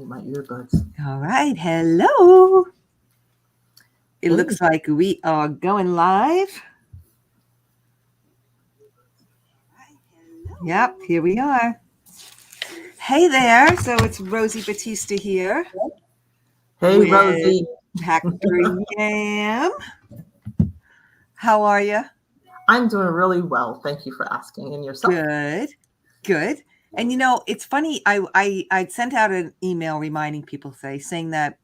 my earbuds. All right. Hello. It Hey, looks like we are going live. Yep, here we are. Hey there. So it's Rosie Batista here hey, with Rosie. Dr. Yam. How are you? I'm doing really well. Thank you for asking. And yourself? Good. Good. And it's funny. I'd sent out an email reminding people saying that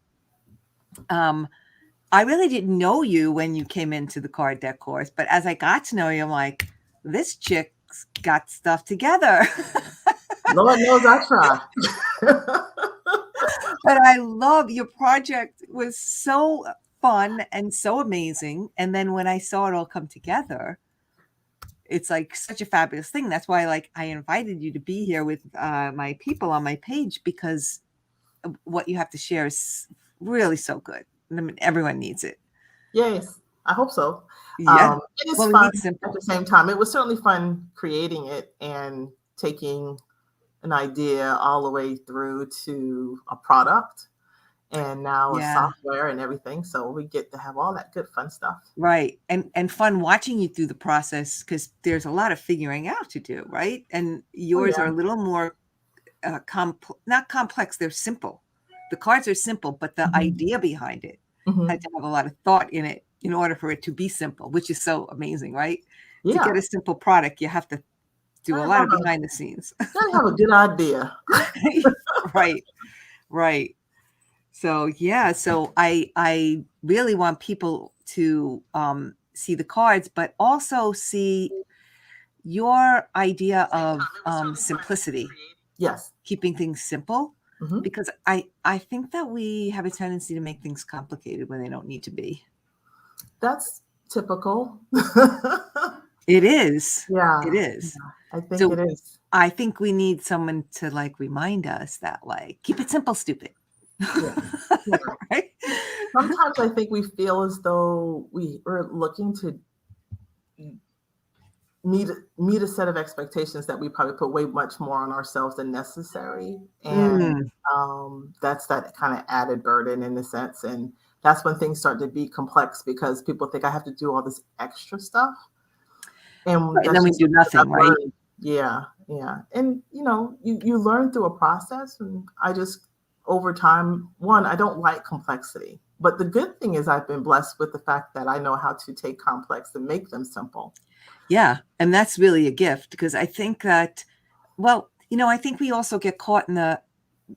I really didn't know you when you came into the card deck course, but as I got to know you, I'm like, this chick's got stuff together. Lord knows I try. But I love your project was so fun and so amazing. And then when I saw it all come together, it's like such a fabulous thing. That's why I invited you to be here with my people on my page, because what you have to share is really so good. I mean, everyone needs it. Yes, I hope so. Yeah. It is Well, we fun need at simple. the same time. It was certainly fun creating it and taking an idea all the way through to a product and now a Yeah. software and everything. So we get to have all that good fun stuff. Right. And fun watching you through the process, because there's a lot of figuring out to do, right? And Oh, yours are yeah. a little more not complex, they're simple. The cards are simple, but the Mhm. idea behind it Mhm. had to have a lot of thought in it in order for it to be simple, which is so amazing, right? To Yeah. get a simple product, you have to do a Gotta lot have of behind the scenes. a good idea. Right, right. So yeah, so I really want people to see the cards, but also see your idea of simplicity, Yes. keeping things simple, Mhm. because I think that we have a tendency to make things complicated when they don't need to be. That's typical. It is. It Yeah, is. yeah, I think So it is. I think we need someone to remind us that keep it simple, stupid. Yeah, yeah. Right? Sometimes I think we feel as though we're looking to meet meet a set of expectations that we probably put way much more on ourselves than necessary, and Mm, that's that kind of added burden in a sense, and that's when things start to be complex because people think I have to do all this extra stuff, and right. And that's then we just do something that nothing, I've right? learned. Yeah, yeah, and you learn through a process, and I just over time, one, I don't like complexity, but the good thing is I've been blessed with the fact that I know how to take complex and make them simple. Yeah. And that's really a gift, because I think that, well, I think we also get caught in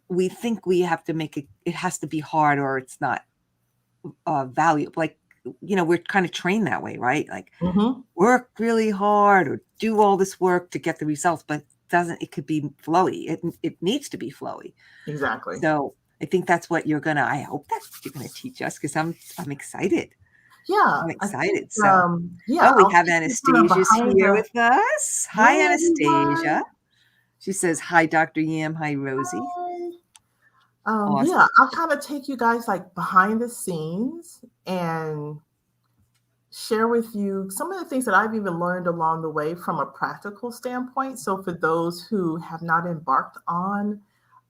we think we have to make it has to be hard, or it's not valuable. We're kind of trained that way, right? Like, Hmm. work really hard or do all this work to get the results, but it could be flowy. It needs to be flowy. Exactly. So I think that's what I hope that's what you're going to teach us, because I'm excited. Yeah, I'm I think, excited. So, yeah, oh, we I'll have take you kind of Anastasia's behind here the with us. Hi, hey, Anastasia. everyone. She says, hi, Dr. Yam. Hi, Rosie. Hi. Yeah, Awesome. I'll kind of take you guys like behind the scenes and share with you some of the things that I've even learned along the way from a practical standpoint. So for those who have not embarked um,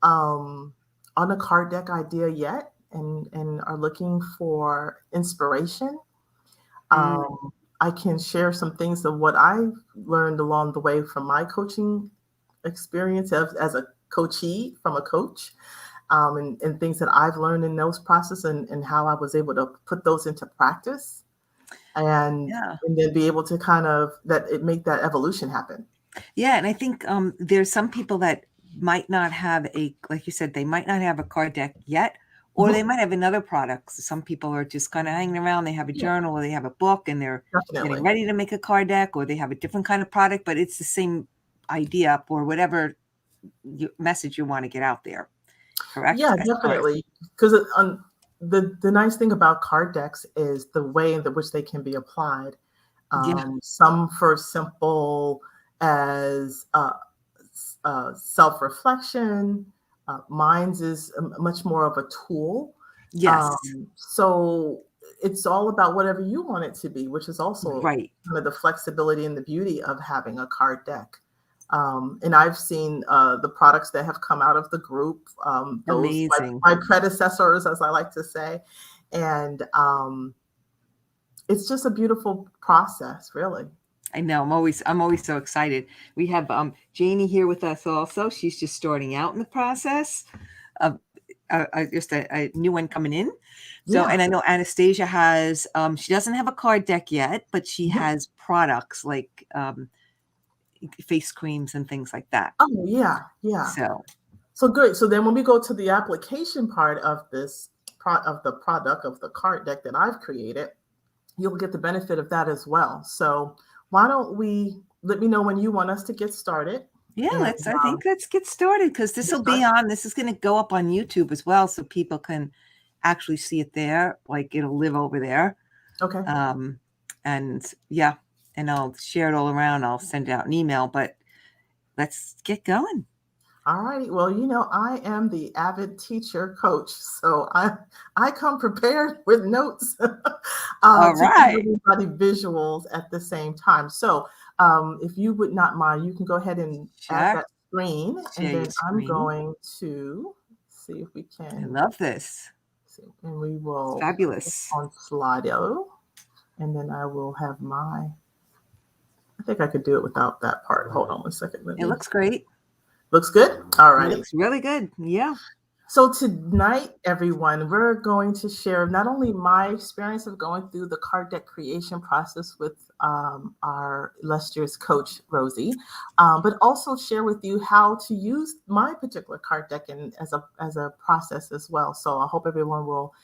on a card deck idea yet and are looking for inspiration, Mm, I can share some things of what I've learned along the way from my coaching experience as a coachee from a coach, and things that I've learned in those processes and how I was able to put those into practice and yeah. and then be able to kind of that it make that evolution happen. Yeah. And I think there's some people that might not have like you said, they might not have a card deck yet, or they Mhm. might have another product. So some people are just kind of hanging around. They have a Yeah, journal, or they have a book, and they're getting definitely. ready to make a card deck, or they have a different kind of product, but it's the same idea or whatever message you want to get out there. Correct? Yeah, As far as, definitely. Because the nice thing about card decks is the way in which they can be applied. yeah. Some for simple as self reflection. Mine's is much more of a tool. Yes. So it's all about whatever you want it to be, which is also Right. kind of the flexibility and the beauty of having a card deck. And I've seen the products that have come out of the group, those Amazing. my predecessors, as I like to say. And it's just a beautiful process, really. I know. I'm always so excited. We have Janie here with us also. She's just starting out in the process of just a new one coming in. So, Yeah. and I know Anastasia has, she doesn't have a card deck yet, but she Mhm. has products like face creams and things like that. Oh, yeah. Yeah. So, So good. So then when we go to the application part of this of the product of the card deck that I've created, you'll get the benefit of that as well. So why don't we let me know when you want us to get started? yeah, And let's get started because this get will be started. this is going to go up on YouTube as well. So people can actually see it there. Like it'll live over there. Okay. And yeah, and I'll share it all around. I'll send out an email, but let's get going. All righty. Well, I am the avid teacher coach, so I come prepared with notes All to give right. everybody visuals at the same time. So if you would not mind, you can go ahead and add Sure. that screen, and Share your then I'm screen. going to see if we I can love this. see, and we It's will put this fabulous. on Slido, and then I will have I think I could do it without that part. Hold on one second. It looks great. Looks good. All It righty. looks really good. Yeah. So tonight, everyone, we're going to share not only my experience of going through the card deck creation process with our illustrious coach, Rosie, but also share with you how to use my particular card deck as a process as well. So I hope everyone will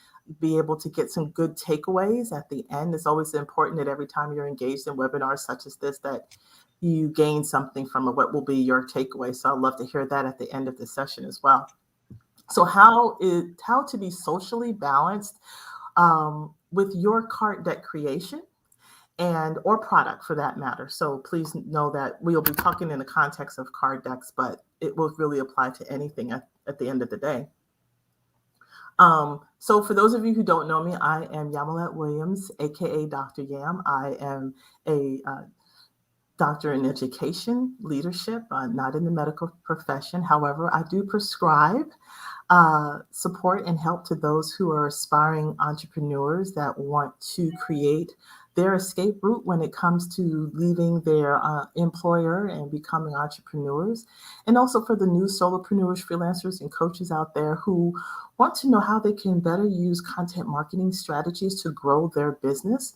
be able to get some good takeaways at the end. It's always important that every time you're engaged in webinars such as this, that you gain something from it. What will be your takeaway? So I'd love to hear that at the end of the session as well. So how to be socially balanced with your card deck creation and or product for that matter. So please know that we'll be talking in the context of card decks, but it will really apply to anything at the end of the day. So for those of you who don't know me, I am Yamilet Williams, aka Dr. Yam. I am a doctor in education, leadership, not in the medical profession. However, I do prescribe support and help to those who are aspiring entrepreneurs that want to create their escape route when it comes to leaving their employer and becoming entrepreneurs. And also for the new solopreneurs, freelancers, and coaches out there who want to know how they can better use content marketing strategies to grow their business.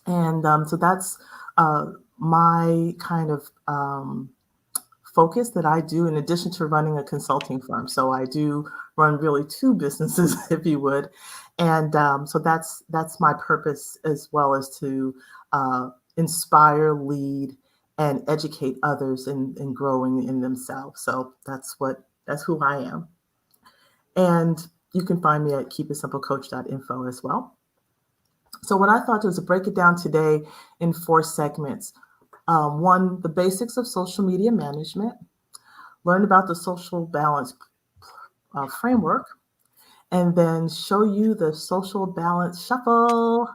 And so that's my kind of focus that I do in addition to running a consulting firm. So I do run really two businesses, if you would. And so that's my purpose, as well as to inspire, lead, and educate others in growing in themselves. So that's who I am. And you can find me at keepitsimplecoach.info as well. So what I thought was to break it down today in 4 segments. One, the basics of social media management, learn about the social balance framework, and then show you the social balance shuffle,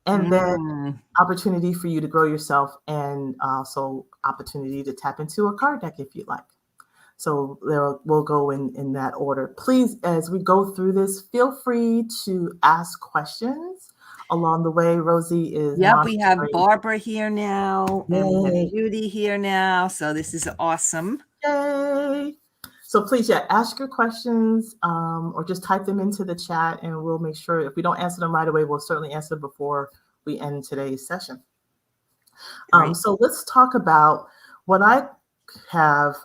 and then Mm. opportunity for you to grow yourself, and also opportunity to tap into a card deck if you'd like. So we'll go in that order. Please, as we go through this, feel free to ask questions along the way. Rosie is Yep, we have monitoring. Barbara here now, and we have Yay. Judy here now. So this is awesome. Yay. So please, ask your questions or just type them into the chat, and we'll make sure if we don't answer them right away, we'll certainly answer before we end today's session. Great. So let's talk about what I have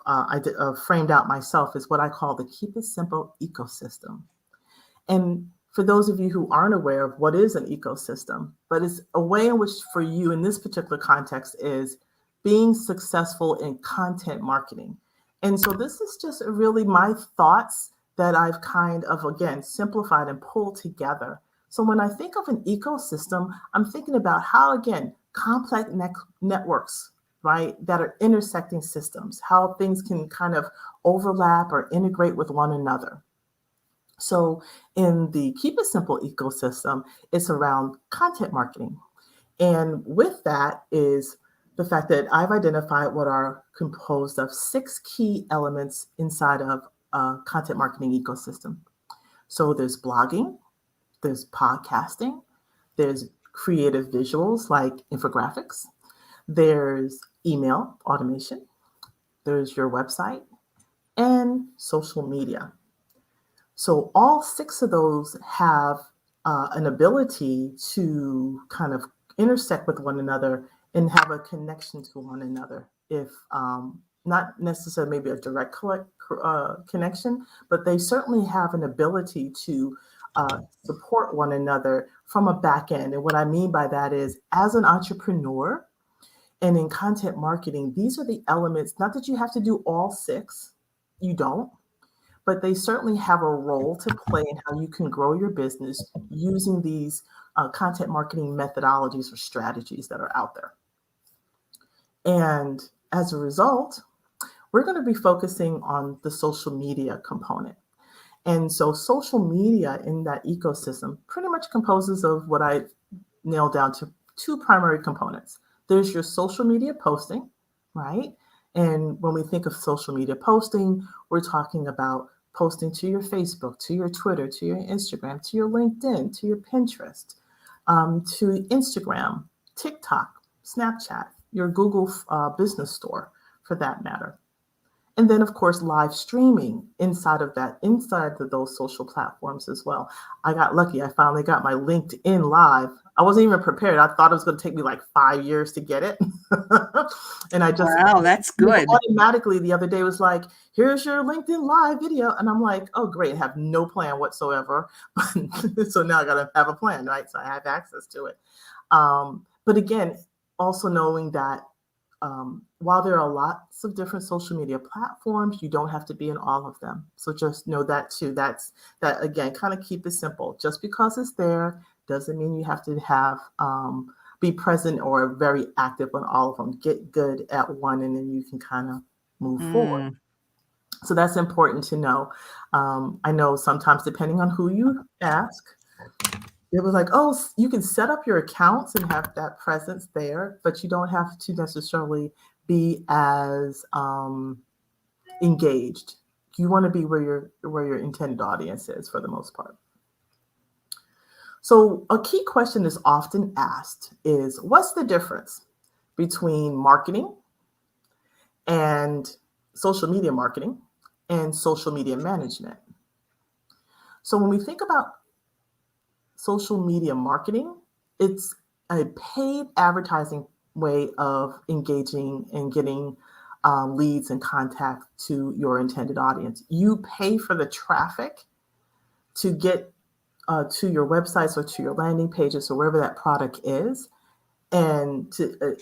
framed out myself is what I call the Keep It Simple ecosystem. And for those of you who aren't aware of what is an ecosystem, but it's a way in which for you in this particular context is being successful in content marketing. And so this is just really my thoughts that I've kind of, again, simplified and pulled together. So when I think of an ecosystem, I'm thinking about how, again, complex networks, right, that are intersecting systems, how things can kind of overlap or integrate with one another. So in the Keep It Simple ecosystem, it's around content marketing. And with that is the fact that I've identified what are composed of 6 key elements inside of a content marketing ecosystem. So there's blogging, there's podcasting, there's creative visuals like infographics, there's email automation, there's your website, and social media. So all 6 of those have an ability to kind of intersect with one another and have a connection to one another. If not necessarily maybe a direct connection, but they certainly have an ability to support one another from a back end. And what I mean by that is, as an entrepreneur and in content marketing, these are the elements, not that you have to do all 6, you don't, but they certainly have a role to play in how you can grow your business using these content marketing methodologies or strategies that are out there. And as a result, we're going to be focusing on the social media component. And so social media in that ecosystem pretty much composes of what I nailed down to 2 primary components. There's your social media posting, right? And when we think of social media posting, we're talking about posting to your Facebook, to your Twitter, to your Instagram, to your LinkedIn, to your Pinterest, to Instagram, TikTok, Snapchat, your Google business store for that matter. And then, of course, live streaming inside of those social platforms as well. I got lucky. I finally got my LinkedIn Live. I wasn't even prepared. I thought it was going to take me like 5 years to get it. And I just Wow, that's good. automatically the other day was like, here's your LinkedIn Live video. And I'm like, oh, great. I have no plan whatsoever. So now I got to have a plan, right? So I have access to it. But again, also knowing that while there are lots of different social media platforms, you don't have to be in all of them. So just know that too. That again, kind of keep it simple. Just because it's there doesn't mean you have to have be present or very active on all of them. Get good at one, and then you can kind of move forward. So that's important to know. I know sometimes, depending on who you ask, it was like, oh, you can set up your accounts and have that presence there, but you don't have to necessarily be as engaged. You want to be where your intended audience is for the most part. So a key question that's often asked is, what's the difference between marketing and social media marketing and social media management? So when we think about social media marketing, it's a paid advertising way of engaging and getting leads and contact to your intended audience. You pay for the traffic to get to your websites or to your landing pages or wherever that product is, and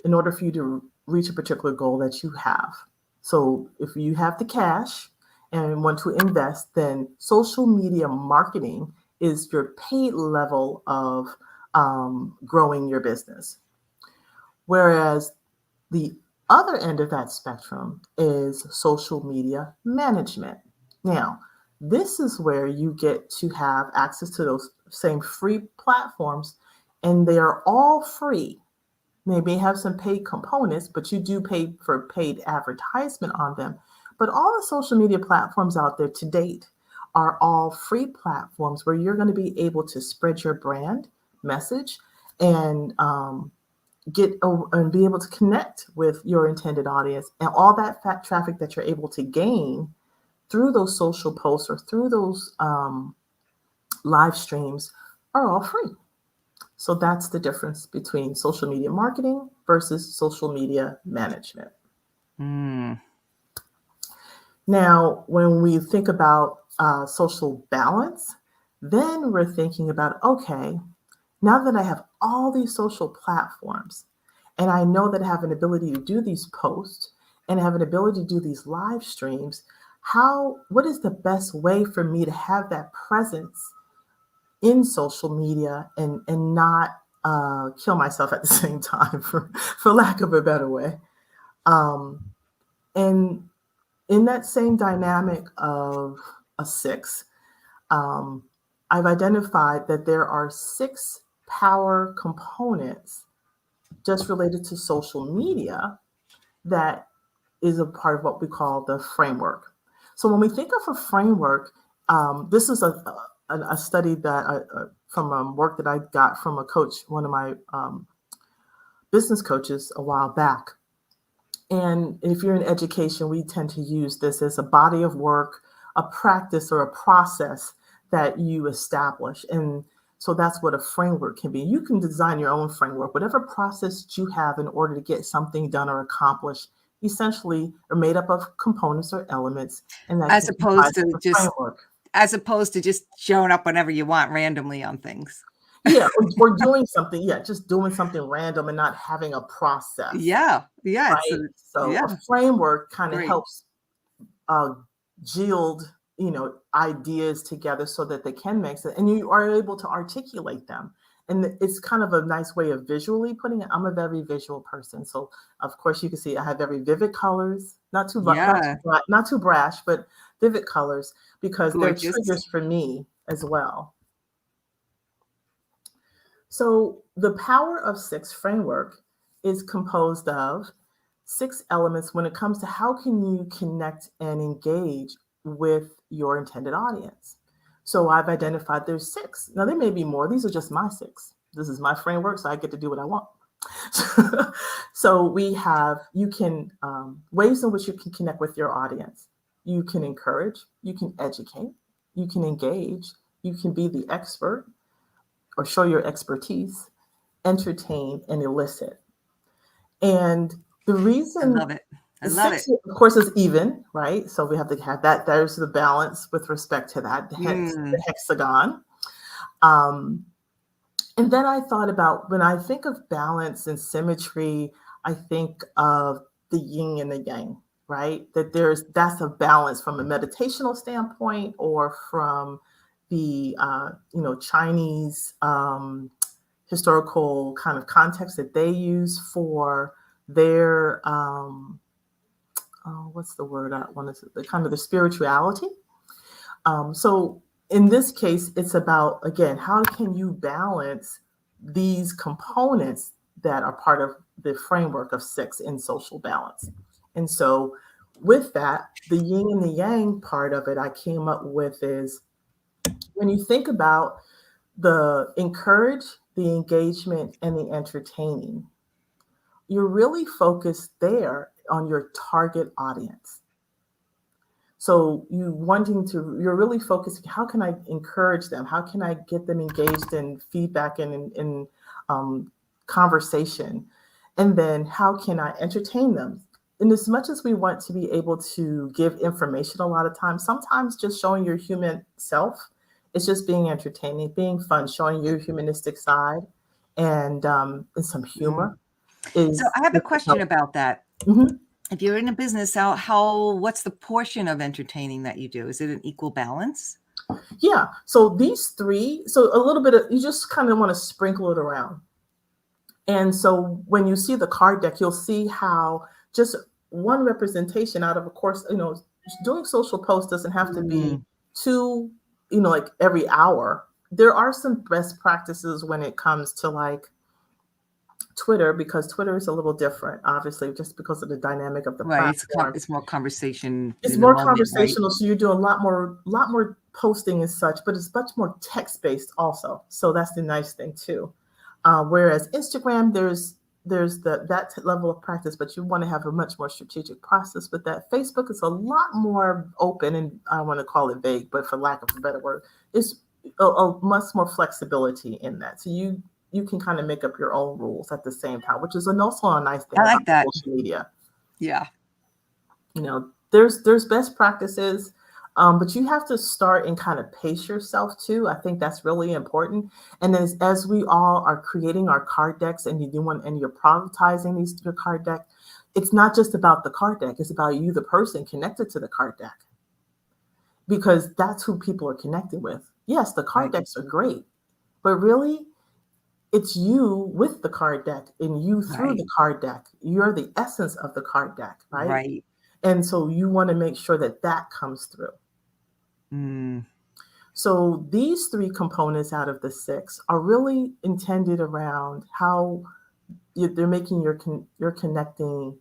in order for you to reach a particular goal that you have. So if you have the cash and want to invest, then social media marketing is your paid level of growing your business. Whereas the other end of that spectrum is social media management. Now, this is where you get to have access to those same free platforms, and they are all free. They may have some paid components, but you do pay for paid advertisement on them. But all the social media platforms out there to date are all free platforms where you're going to be able to spread your brand message and and be able to connect with your intended audience, and all that traffic that you're able to gain through those social posts or through those live streams are all free. So that's the difference between social media marketing versus social media management. Now, when we think about social balance, then we're thinking about, okay, now that I have all these social platforms and I know that I have an ability to do these posts and I have an ability to do these live streams, what is the best way for me to have that presence in social media and not kill myself at the same time, for lack of a better way? And in that same dynamic of a 6, I've identified that there are 6 power components just related to social media that is a part of what we call the framework. So when we think of a framework, this is a study that from work that I got from a coach, one of my business coaches a while back. And if you're in education, we tend to use this as a body of work, a practice or a process that you establish. And so that's what a framework can be. You can design your own framework, whatever process you have in order to get something done or accomplished, essentially are made up of components or elements. And that As can opposed comprise to the just framework. as opposed to just showing up whenever you want randomly on things. Yeah, or doing something, just doing something random and not having a process, Yeah. Yeah. right? So a Yeah. framework kind of Great. helps uh, yield, ideas together so that they can make sense, and you are able to articulate them. And it's kind of a nice way of visually putting it. I'm a very visual person, so of course you can see I have very vivid colors, Yeah. not too brash, but vivid colors because they're Gorgeous. triggers for me as well. So the Power of Six framework is composed of six elements when it comes to how can you connect and engage with your intended audience. So I've identified there's six. Now there may be more. These are just my six. This is my framework, so I get to do what I want. So we have you can ways in which you can connect with your audience. You can encourage, you can educate, you can engage, you can be the expert or show your expertise, entertain, and elicit. And the I reason love it. I the love six, it. of course, is even, right? So we have to have that. There's the balance with respect to that, hence the Mm. hexagon. Um, and then I thought about when I think of balance and symmetry, I think of the yin and the yang, right? That's a balance from a meditational standpoint or from the Chinese historical kind of context that they use for their what's the word I want to say, the kind of the spirituality. So in this case, it's about again, how can you balance these components that are part of the framework of six in social balance? And so with that, the yin and the yang part of it I came up with is when you think about the encourage, the engagement, and the entertaining, you're really focused there on your target audience. So you're really focusing, how can I encourage them? How can I get them engaged in feedback and in conversation? And then how can I entertain them? And as much as we want to be able to give information a lot of times, sometimes just showing your human self, it's just being entertaining, being fun, showing your humanistic side and some Mm. humor So is I have a just to question help. about that. Mhm. If you're in a business, what's the portion of entertaining that you do? Is it an equal balance? Yeah. So these three, so a little bit of, you just kind of want to sprinkle it around. And so when you see the card deck, you'll see how just one representation out of a course, doing social posts doesn't have to be Mm. two, like every hour. There are some best practices when it comes to like Twitter, because Twitter is a little different, obviously, just because of the dynamic of the Right. platform. It's more conversation It's in the more moment, right? conversational, so you're doing a lot more posting and such, but it's much more text based also. So that's the nice thing too. Whereas Instagram, there's that level of practice, but you want to have a much more strategic process with that. Facebook is a lot more open, and I want to call it vague, but for lack of a better word, it's a much more flexibility in that. So you can kind of make up your own rules at the same time, which is also a nice thing I about like that. social media. Yeah. There's best practices, but you have to start and kind of pace yourself too. I think that's really important. And as we all are creating our card decks and you're productizing your card deck, it's not just about the card deck, it's about you, the person connected to the card deck, because that's who people are connecting with. Yes, the card Right. decks are great, but really it's you with the card deck and you through Right. the card deck. You're the essence of the card deck, right? Right. And so you want to make sure that that comes through. Mm. So these three components out of the six are really intended around how they're making you're connecting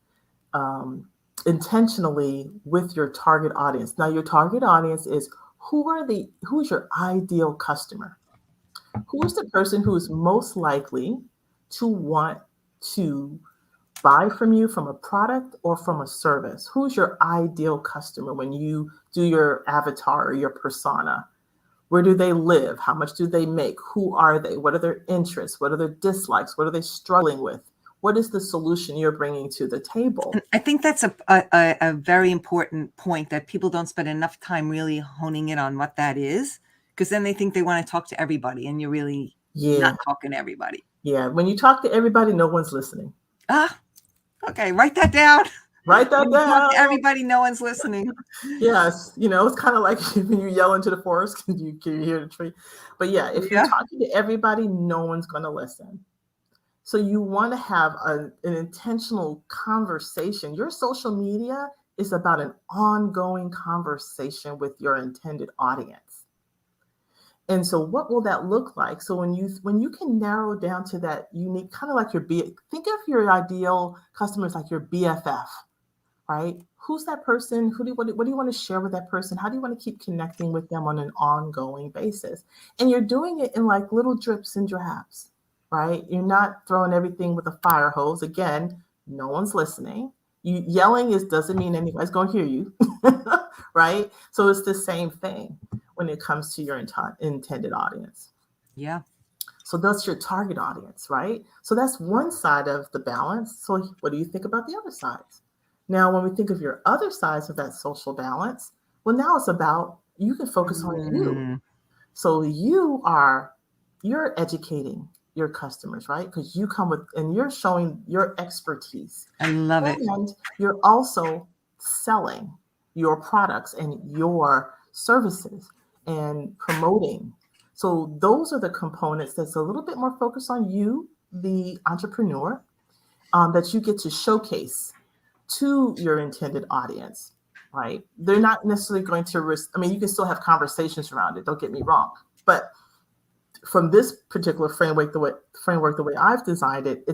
intentionally with your target audience. Now, your target audience is who's your ideal customer? Who's the person who is most likely to want to buy from you from a product or from a service? Who's your ideal customer when you do your avatar or your persona? Where do they live? How much do they make? Who are they? What are their interests? What are their dislikes? What are they struggling with? What is the solution you're bringing to the table? And I think that's a very important point, that people don't spend enough time really honing in on what that is, because then they think they want to talk to everybody, and you're really Yeah, not talking to everybody. yeah. When you talk to everybody, no one's listening. Ah, okay, write that down. Write that When you talk down. to everybody, no one's listening. Yes, it's kind of like when you yell into the forest, can you hear the tree? But yeah, if you're Yeah. talking to everybody, no one's going to listen. So you want to have an intentional conversation. Your social media is about an ongoing conversation with your intended audience. And so what will that look like? So when you can narrow down to that unique, kind of like think of your ideal customers like your BFF, right? Who's that person? What do you want to share with that person? How do you want to keep connecting with them on an ongoing basis? And you're doing it in like little drips and drabs, right? You're not throwing everything with a fire hose. Again, no one's listening. You yelling doesn't mean anybody's going to hear you, right? So it's the same thing when it comes to your intended audience. Yeah. So that's your target audience, right? So that's one side of the balance. So what do you think about the other sides? Now, when we think of your other sides of that social balance, well, now it's about you can focus on you. So you're educating your customers, right? Because you come with and you're showing your expertise. I love it. And you're also selling your products and your services and promoting. So those are the components that's a little bit more focused on you, the entrepreneur, that you get to showcase to your intended audience, right? They're not necessarily going to you can still have conversations around it, don't get me wrong. But from this particular framework, the way I've designed it,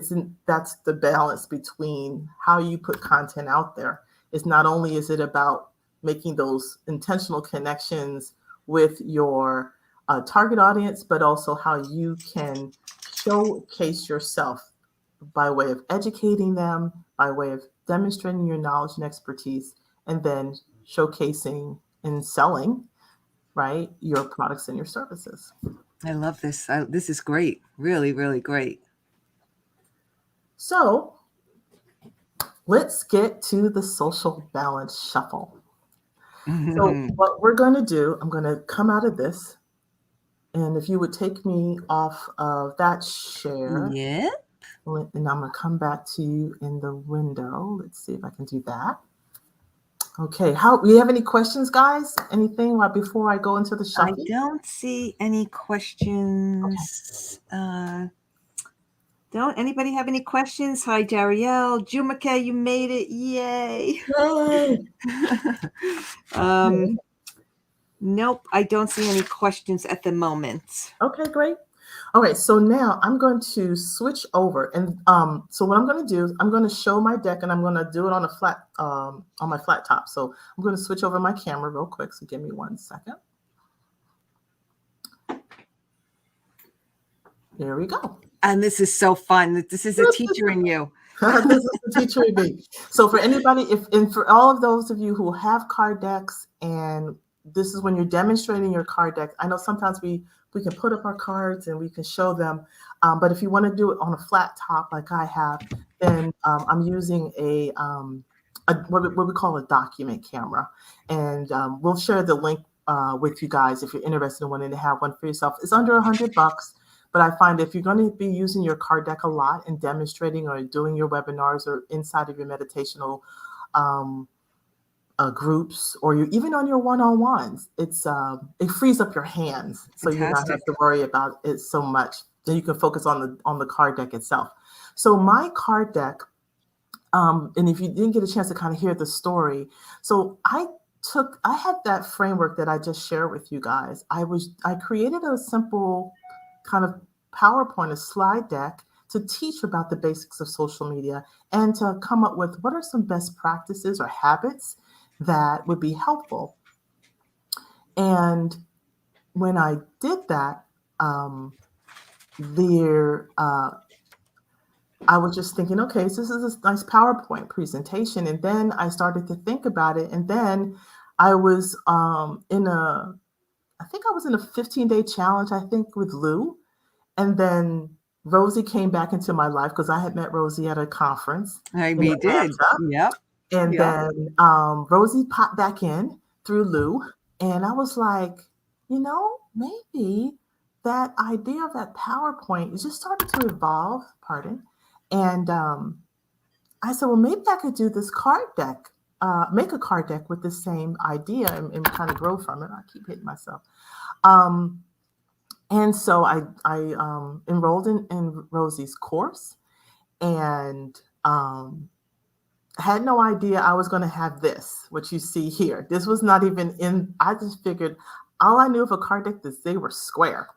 that's the balance between how you put content out there. It's not only is it about making those intentional connections with your target audience, but also how you can showcase yourself by way of educating them, by way of demonstrating your knowledge and expertise, and then showcasing and selling, right, your products and your services. I love this. This is great. Really, really great. So let's get to the social balance shuffle. So what we're going to do, I'm going to come out of this. And if you would take me off of that share. Yeah. And I'm going to come back to you in the window. Let's see if I can do that. Okay. We have any questions, guys? Anything before I go into the shuffle? I don't see any questions. Okay. Don't anybody have any questions? Hi, Darielle. Jumake, you made it. Yay. Yay. Nope, I don't see any questions at the moment. Okay, great. All right, so now I'm going to switch over, and so what I'm going to do is I'm going to show my deck, and I'm going to do it on my flat top. So I'm going to switch over my camera real quick. So give me 1 second. There we go. And this is so fun. This is a teacher in you. This is the teacher in me. So for anybody, and for all of those of you who have card decks, and this is when you're demonstrating your card deck. I know sometimes we can put up our cards and we can show them, but if you want to do it on a flat top like I have, then I'm using what we call a document camera, and we'll share the link with you guys if you're interested in wanting to have one for yourself. It's under $100. But I find if you're going to be using your card deck a lot and demonstrating or doing your webinars or inside of your meditational groups, or you even on your one-on-ones, it frees up your hands, so you don't have to worry about it so much. Then you can focus on the card deck itself. So my card deck, and if you didn't get a chance to kind of hear the story, so I had that framework that I just shared with you guys. I created a simple kind of PowerPoint, a slide deck to teach about the basics of social media and to come up with what are some best practices or habits that would be helpful. And when I did that, there I was just thinking, okay, so this is a nice PowerPoint presentation. And then I started to think about it. And then I was I think I was in a 15-day challenge, I think, with Lou. And then Rosie came back into my life because I had met Rosie at a conference in We did. Atlanta. Yep. And Yep. then Rosie popped back in through Lou. And I was like, maybe that idea of that PowerPoint is just started to evolve, pardon. And I said, well, maybe I could do this card deck, make a card deck with the same idea and kind of grow from it. I keep hitting myself. And so I enrolled in Rosie's course and had no idea I was going to have this, what you see here. This was not even in, I just figured all I knew of a card deck is they were square.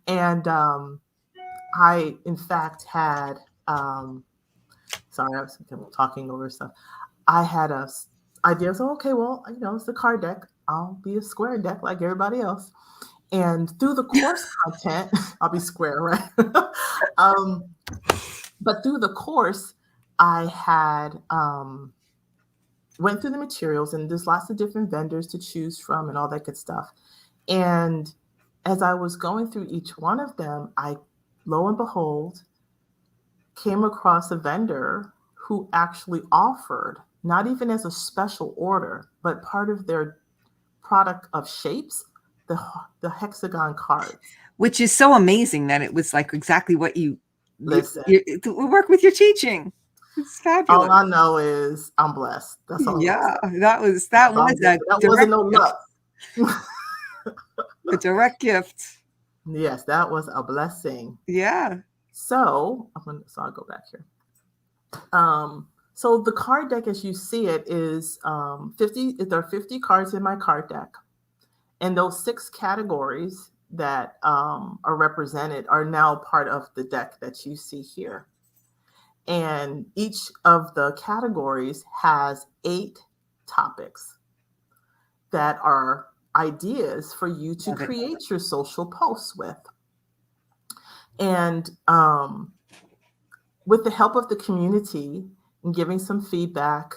And I, in fact, had, sorry, I was talking over stuff. I had a idea, so, okay, well, it's a card deck. I'll be a square deck like everybody else. And through the course content, I'll be square, right? But through the course, I had went through the materials, and there's lots of different vendors to choose from and all that good stuff. And as I was going through each one of them, I, lo and behold, came across a vendor who actually offered, not even as a special order, but part of their product of shapes, the hexagon cards. Which is so amazing that it was like exactly what you Listen. Work with your teaching. It's fabulous. All I know is I'm blessed. That's all. Yeah, that wasn't no luck. A direct gift. Yes, that was a blessing. Yeah. So I'll go back here. So the card deck, as you see it, is 50. There are 50 cards in my card deck, and those 6 categories that are represented are now part of the deck that you see here. And each of the categories has 8 topics that are ideas for you to create your social posts with. And with the help of the community and giving some feedback,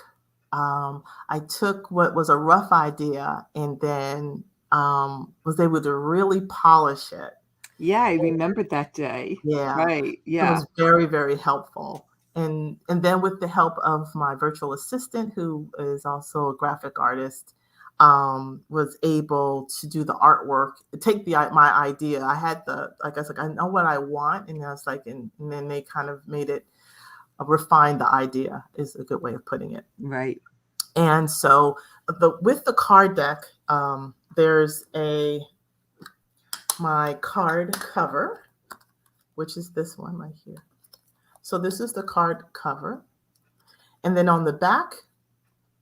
I took what was a rough idea and then was able to really polish it. Yeah, I remembered that day. Yeah. Right. Yeah. It was very, very helpful. And then with the help of my virtual assistant, who is also a graphic artist, was able to do the artwork, take my idea. I had I know what I want. And I was like, and then they kind of made it, refine the idea is a good way of putting it. Right. And so with the card deck, there's my card cover, which is this one right here. So this is the card cover. And then on the back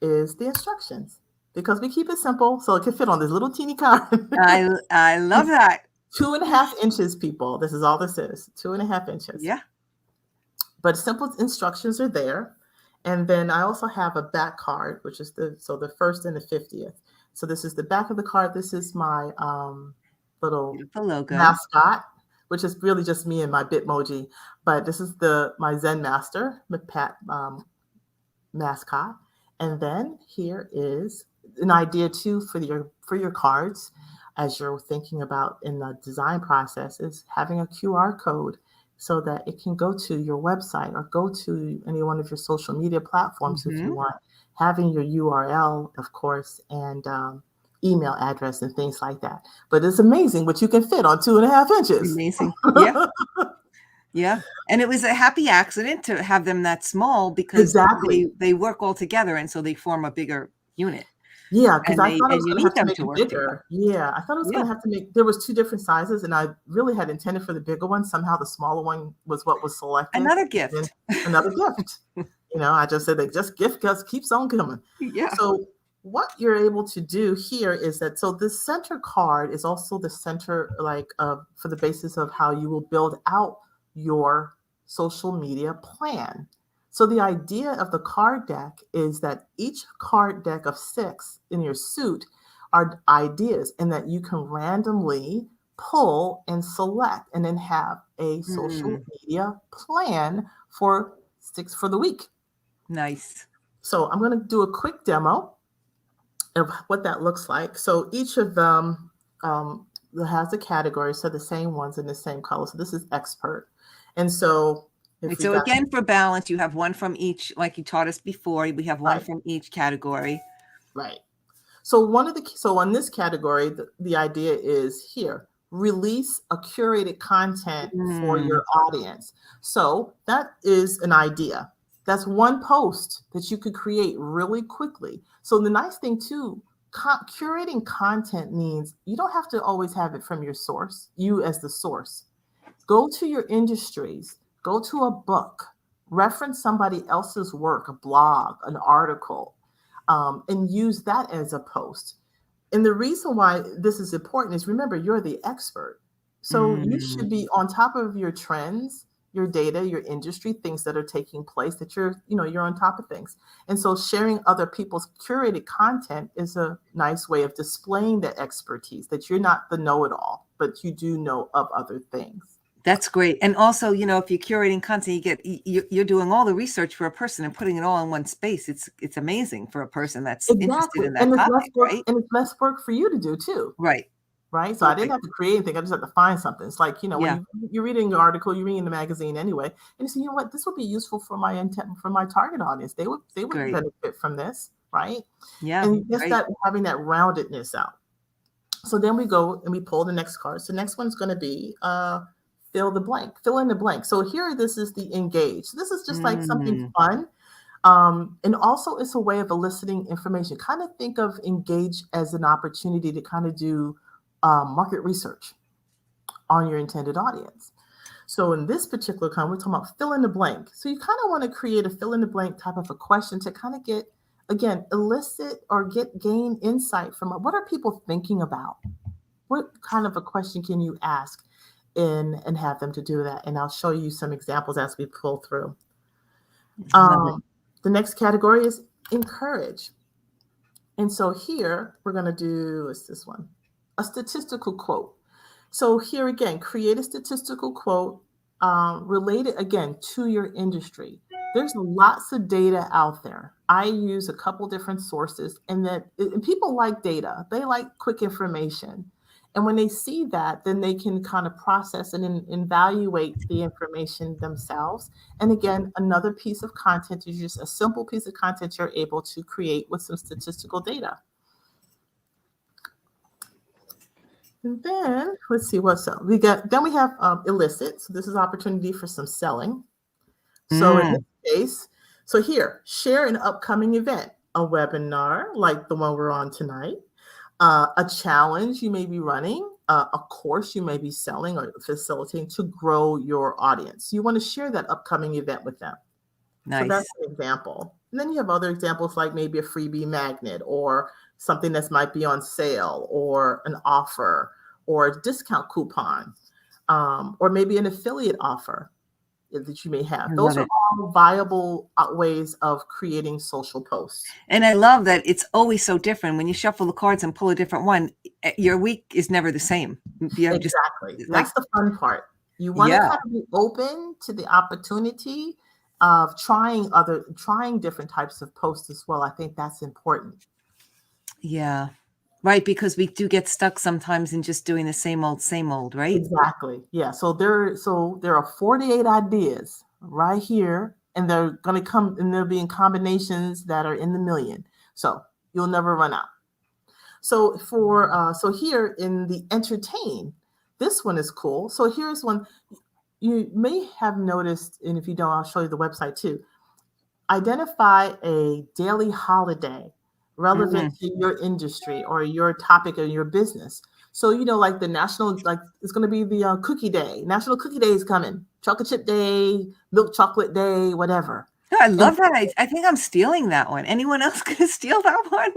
is the instructions, because we keep it simple so it can fit on this little teeny card. I love that. 2.5 inches, people. This is all this is, 2.5 inches. Yeah. But simple instructions are there. And then I also have a back card, which is the first and the 50th. So this is the back of the card. This is my little logo mascot, which is really just me and my Bitmoji. But this is my Zen Master mascot. And then here is an idea too for your cards, as you're thinking about in the design process, is having a QR code so that it can go to your website or go to any one of your social media platforms if you want, having your URL, of course, and email address and things like that. But it's amazing what you can fit on 2.5 inches. Amazing. Yeah. Yeah. And it was a happy accident to have them that small, because they work all together, and so they form a bigger unit. Yeah, because I thought I was going to have to make it bigger. Together. Yeah, I thought I was going to have to make, there was 2 different sizes, and I really had intended for the bigger one. Somehow the smaller one was what was selected. Another gift. Another gift. I just said, gift keeps on coming. Yeah. So what you're able to do here is that, so this center card is also the center, for the basis of how you will build out your social media plan. So the idea of the card deck is that each card deck of 6 in your suit are ideas, and that you can randomly pull and select and then have a social Mm, media plan for 6 for the week. nice. So I'm going to do a quick demo of what that looks like. So each of them has the category, so the same ones in the same color. So this is expert. And so if Right, we so got again, for balance, you have one from each, like you taught us before. We have one right, from each category. right. So on this category, the idea is here, release a curated content for Mm, your audience. So that is an idea. That's one post that you could create really quickly. So the nice thing too, curating content means you don't have to always have it from your source, you as the source. Go to your industries, go to a book, reference somebody else's work, a blog, an article, and use that as a post. And the reason why this is important is, remember, you're the expert. So you mm. should be on top of your trends, your data, your industry, things that are taking place, that you're on top of things. And so sharing other people's curated content is a nice way of displaying the expertise, that you're not the know-it-all, but you do know of other things. That's great. And also, if you're curating content, you're doing all the research for a person and putting it all in one space. It's amazing for a person that's interested Exactly. in that topic, right? And it's less work for you to do too. Right. Right. So I didn't Perfect. have to create anything. I just had to find something. It's like, when Yeah, you're reading an article, you're reading the magazine anyway, and you say, what, this would be useful for my intent, for my target audience. They would great. benefit from this, right? Yeah, And just great. that, having that roundedness out. So then we go and we pull the next card. So next one's going to be fill in the blank. So here, this is the engage. This is just like something Mm, fun. And also, it's a way of eliciting information. Kind of think of engage as an opportunity to kind of do market research on your intended audience. So in this particular kind, we're talking about fill in the blank. So you kind of want to create a fill in the blank type of a question to kind of get, again, elicit or gain insight from what are people thinking about? What kind of a question can you ask and have them to do that? And I'll show you some examples as we pull through. love it. The next category is encourage. And so here we're going to do, what's this one? A statistical quote. So here again, create a statistical quote related again to your industry. There's lots of data out there. I use a couple different sources, and people like data. They like quick information. And when they see that, then they can kind of process and evaluate the information themselves. And again, another piece of content is just a simple piece of content you're able to create with some statistical data. And then let's see what's up. Then we have elicit. So this is opportunity for some selling. So in Mm, this case, so here, share an upcoming event, a webinar like the one we're on tonight, a challenge you may be running, a course you may be selling or facilitating to grow your audience. You want to share that upcoming event with them. So that's nice. an example. And then you have other examples like maybe a freebie magnet or something that might be on sale or an offer or a discount coupon, or maybe an affiliate offer that you may have. I Those love are it. all viable ways of creating social posts. And I love that it's always so different. When you shuffle the cards and pull a different one, your week is never the same. You have just Exactly. like, That's the fun part. You want to yeah, kind of be open to the opportunity of trying different types of posts as well. I think that's important. yeah. Right. Because we do get stuck sometimes in just doing the same old, right? Exactly. Yeah. So there are 48 ideas right here, and they're going to come, and they'll be in combinations that are in the million. So you'll never run out. So here in the entertain, this one is cool. So here's one you may have noticed, and if you don't, I'll show you the website too. Identify a daily holiday relevant Mm, to your industry or your topic or your business. So, like the national, like it's going to be the cookie day. National Cookie Day is coming. Chocolate Chip Day, Milk Chocolate Day, whatever. I And love that. I think I'm stealing that one. Anyone else gonna steal that one?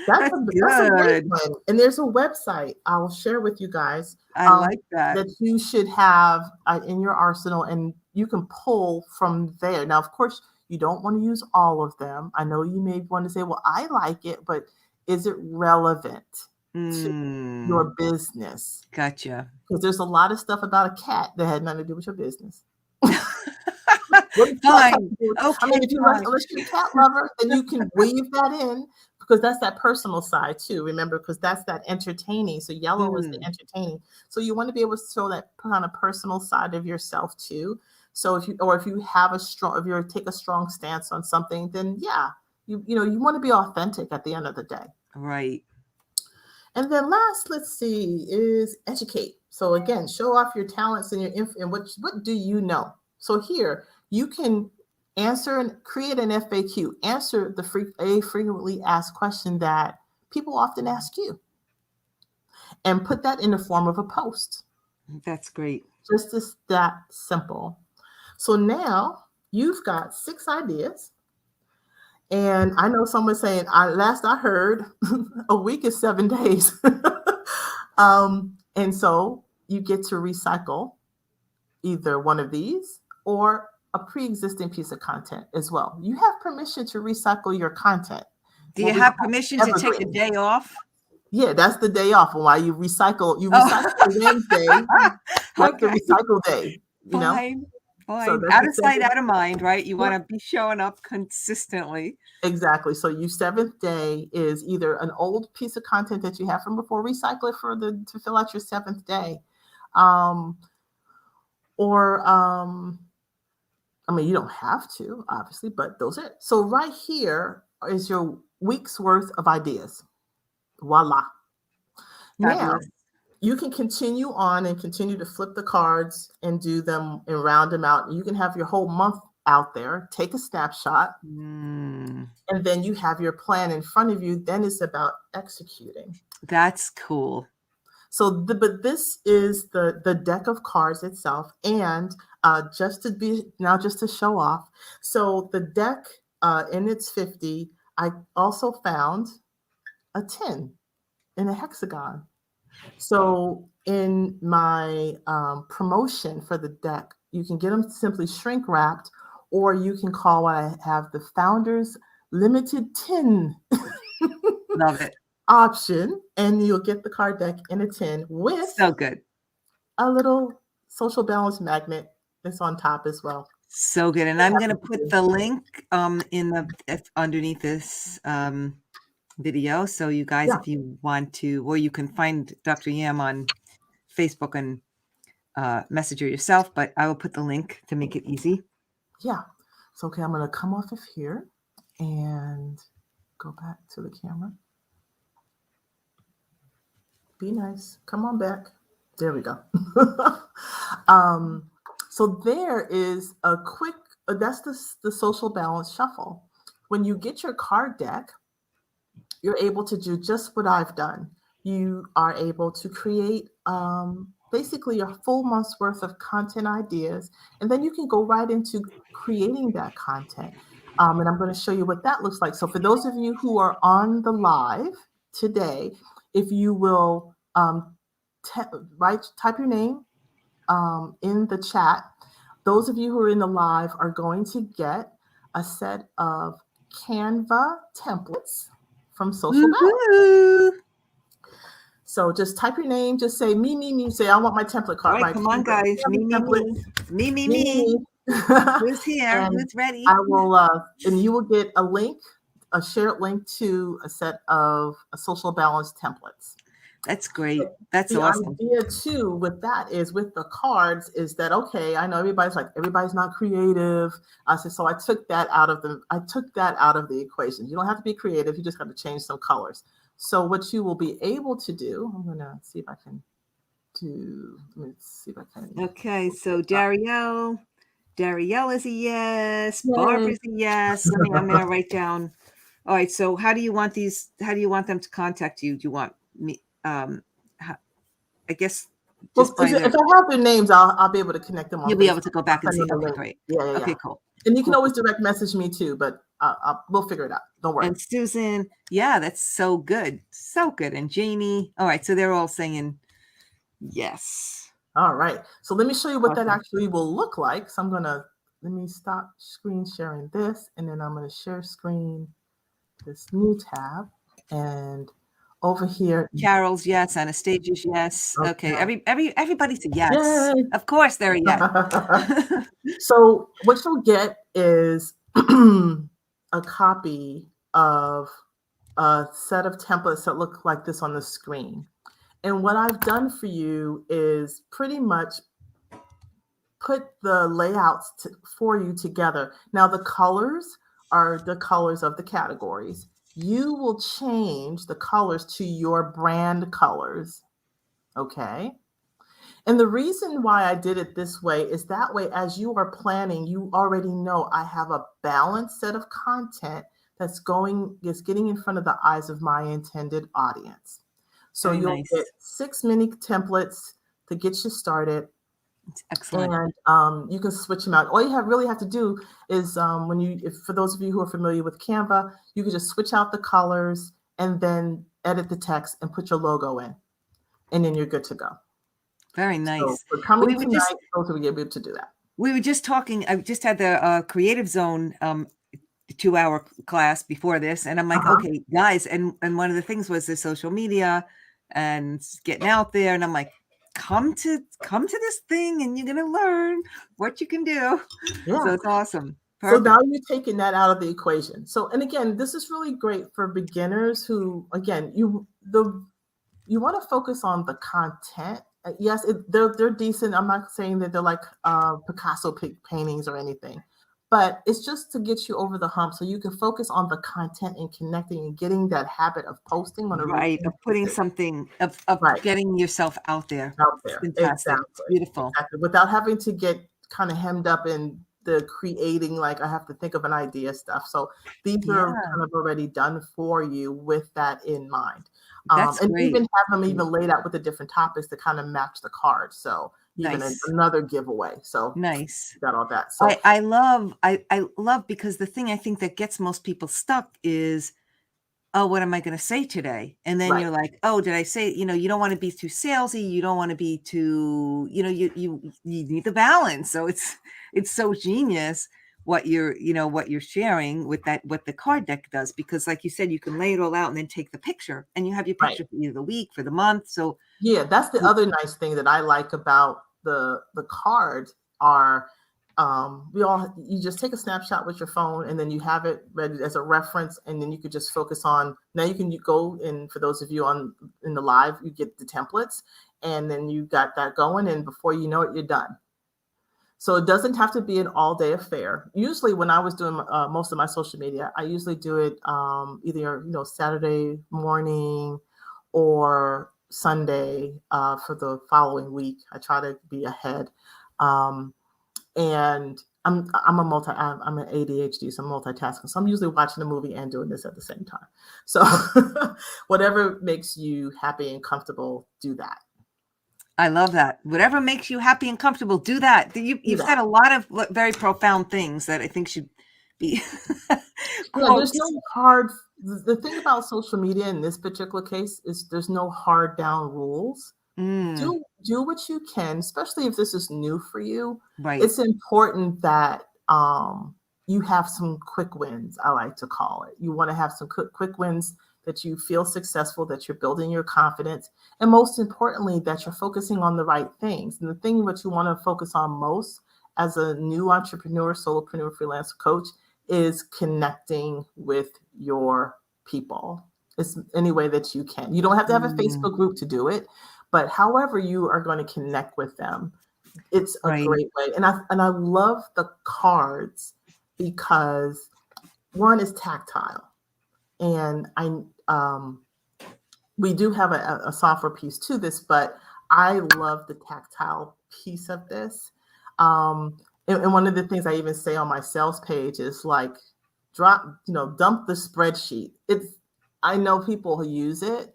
that's That's that's a great good. one. And there's a website I'll share with you guys I like that. that you should have in your arsenal, and you can pull from there. Now, of course, you don't want to use all of them. I know you may want to say, "Well, I like it," but is it relevant to your business? Gotcha. Because there's a lot of stuff about a cat that had nothing to do with your business. Fine. I mean, if you Fine. unless you're a cat lover, then you can weave that in because that's that personal side too. Remember, because that's that entertaining. So yellow is the entertaining. So you want to be able to show that kind of personal side of yourself too. So if you have a strong, if you take a strong stance on something, then yeah, you want to be authentic at the end of the day. Right. And then last, let's see, is educate. So again, show off your talents and and what do you know? So here you can answer and create an FAQ, answer the frequently asked question that people often ask you, and put that in the form of a post. That's great. Just that simple. So now you've got 6 ideas. And I know someone saying, last I heard, a week is 7 days. And so you get to recycle either one of these or a pre-existing piece of content as well. You have permission to recycle your content. Do you have permission to take a day off? Yeah, that's the day off. Why you recycle Wednesday. That's the recycle day. You know? Fine. So out of sight, out of mind, right? You want to be showing up consistently. Exactly. So your 7th day is either an old piece of content that you have from before, recycle it to fill out your 7th day. I mean, you don't have to, obviously, but those are. So right here is your week's worth of ideas. Voila. Fabulous. Now, you can continue on and continue to flip the cards and do them and round them out. You can have your whole month out there, take a snapshot, and then you have your plan in front of you. Then it's about executing. That's cool. So, but this is the deck of cards itself, and just to show off. So the deck in its 50, I also found a 10 in a hexagon. So in my promotion for the deck, you can get them simply shrink wrapped, or you can call what I have the Founders Limited 10. Love it. Option, and you'll get the card deck in a 10 with so good a little social balance magnet that's on top as well. So good. And I'm going to put the link underneath this video. So you guys, if you want to, or you can find Dr. Yam on Facebook and Messenger yourself, but I will put the link to make it easy. Yeah. So, okay, I'm going to come off of here and go back to the camera. Be nice. Come on back. There we go. So there is a quick, that's the social balance shuffle. When you get your card deck, you're able to do just what I've done. You are able to create basically a full month's worth of content ideas, and then you can go right into creating that content. And I'm going to show you what that looks like. So for those of you who are on the live today, if you will type your name in the chat, those of you who are in the live are going to get a set of Canva templates from Social Balance. So just type your name, just say me, say I want my template card. All right, come on, guys. Me. Who's here? Who's ready? I will, and you will get a link, a shared link to a set of Social Balance templates. That's great. That's awesome. The idea too with that is with the cards is that, okay, I know everybody's not creative. So I took that out of the equation. You don't have to be creative. You just have to change some colors. So what you will be able to do, I'm going to see if I can Okay. So Darielle is a yes. Barbara's a yes. I'm going to write down. All right. So how do you want them to contact you? Do you want me? I guess. If I have their names, I'll be able to connect them. You'll be able to go back and see. Okay, great. Yeah. Okay, cool. And you can Cool. always direct message me too, but we'll figure it out. Don't worry. And Susan, yeah, that's so good. So good. And Jamie. All right. So they're all saying yes. All right. So let me show you what that Awesome. actually will look like. So let me stop screen sharing this, and then I'm going to share screen this new tab. And over here, Carol's yes. Anastasia's yes. Okay. Everybody's a yes. Yay. Of course they're a yes. So what you'll get is a copy of a set of templates that look like this on the screen. And what I've done for you is pretty much put the layouts for you together. Now the colors are the colors of the categories. You will change the colors to your brand colors, okay? And the reason why I did it this way is that way, as you are planning, you already know I have a balanced set of content that's getting in front of the eyes of my intended audience. So Very you'll nice. get 6 mini templates to get you started. Excellent. And you can switch them out. All you really have to do is for those of you who are familiar with Canva, you can just switch out the colors and then edit the text and put your logo in, and then you're good to go. Very nice. So we're coming tonight, those will be able to do that. We were just talking. I just had the Creative Zone 2-hour class before this, and I'm like, okay, guys, and one of the things was the social media and getting out there, and I'm like, come to this thing, and you're gonna learn what you can do. Yeah. So it's awesome. Perfect. So now you're taking that out of the equation. So, and again, this is really great for beginners who, again, you want to focus on the content. Yes, they're decent. I'm not saying that they're like Picasso paintings or anything, but it's just to get you over the hump so you can focus on the content and connecting and getting that habit of posting on a right, of putting something, of getting yourself out there. Fantastic. Exactly. Beautiful. Exactly. Without having to get kind of hemmed up in the creating, like I have to think of an idea stuff. So these are kind of already done for you with that in mind. That's and great. even have them even laid out with the different topics to kind of match the card. So even another giveaway. So nice. Got all that. So I love because the thing I think that gets most people stuck is, oh, what am I going to say today? And then you're like, oh, did I say, you don't want to be too salesy. You don't want to be too, you need the balance. So it's so genius what you're sharing with that, what the card deck does, because like you said, you can lay it all out and then take the picture and you have your picture for either the week, for the month. So yeah, that's the other nice thing that I like about the cards are, you just take a snapshot with your phone and then you have it ready as a reference, and then you could just focus on, now you can go in, for those of you in the live, you get the templates and then you got that going, and before you know it, you're done. So it doesn't have to be an all-day affair. Usually when I was doing most of my social media, I usually do it either Saturday morning or Sunday for the following week. I try to be ahead. And I'm an ADHD, so I'm multitasking. So I'm usually watching a movie and doing this at the same time. So whatever makes you happy and comfortable, do that. I love that. Whatever makes you happy and comfortable, do that. You've said a lot of very profound things that I think should be there's no hard, the thing about social media in this particular case is there's no hard down rules. Do what you can, especially if this is new for you. Right. It's important that you have some quick wins, I like to call it. You want to have some quick wins that you feel successful, that you're building your confidence, and most importantly, that you're focusing on the right things. And the thing that you want to focus on most as a new entrepreneur, solopreneur, freelance coach is connecting with your people. It's any way that you can. You don't have to have a Facebook group to do it, but however you are going to connect with them, it's a great way. And I love the cards because one is tactile, and we do have a software piece to this, but I love the tactile piece of this. And one of the things I even say on my sales page is like, dump the spreadsheet. I know people who use it.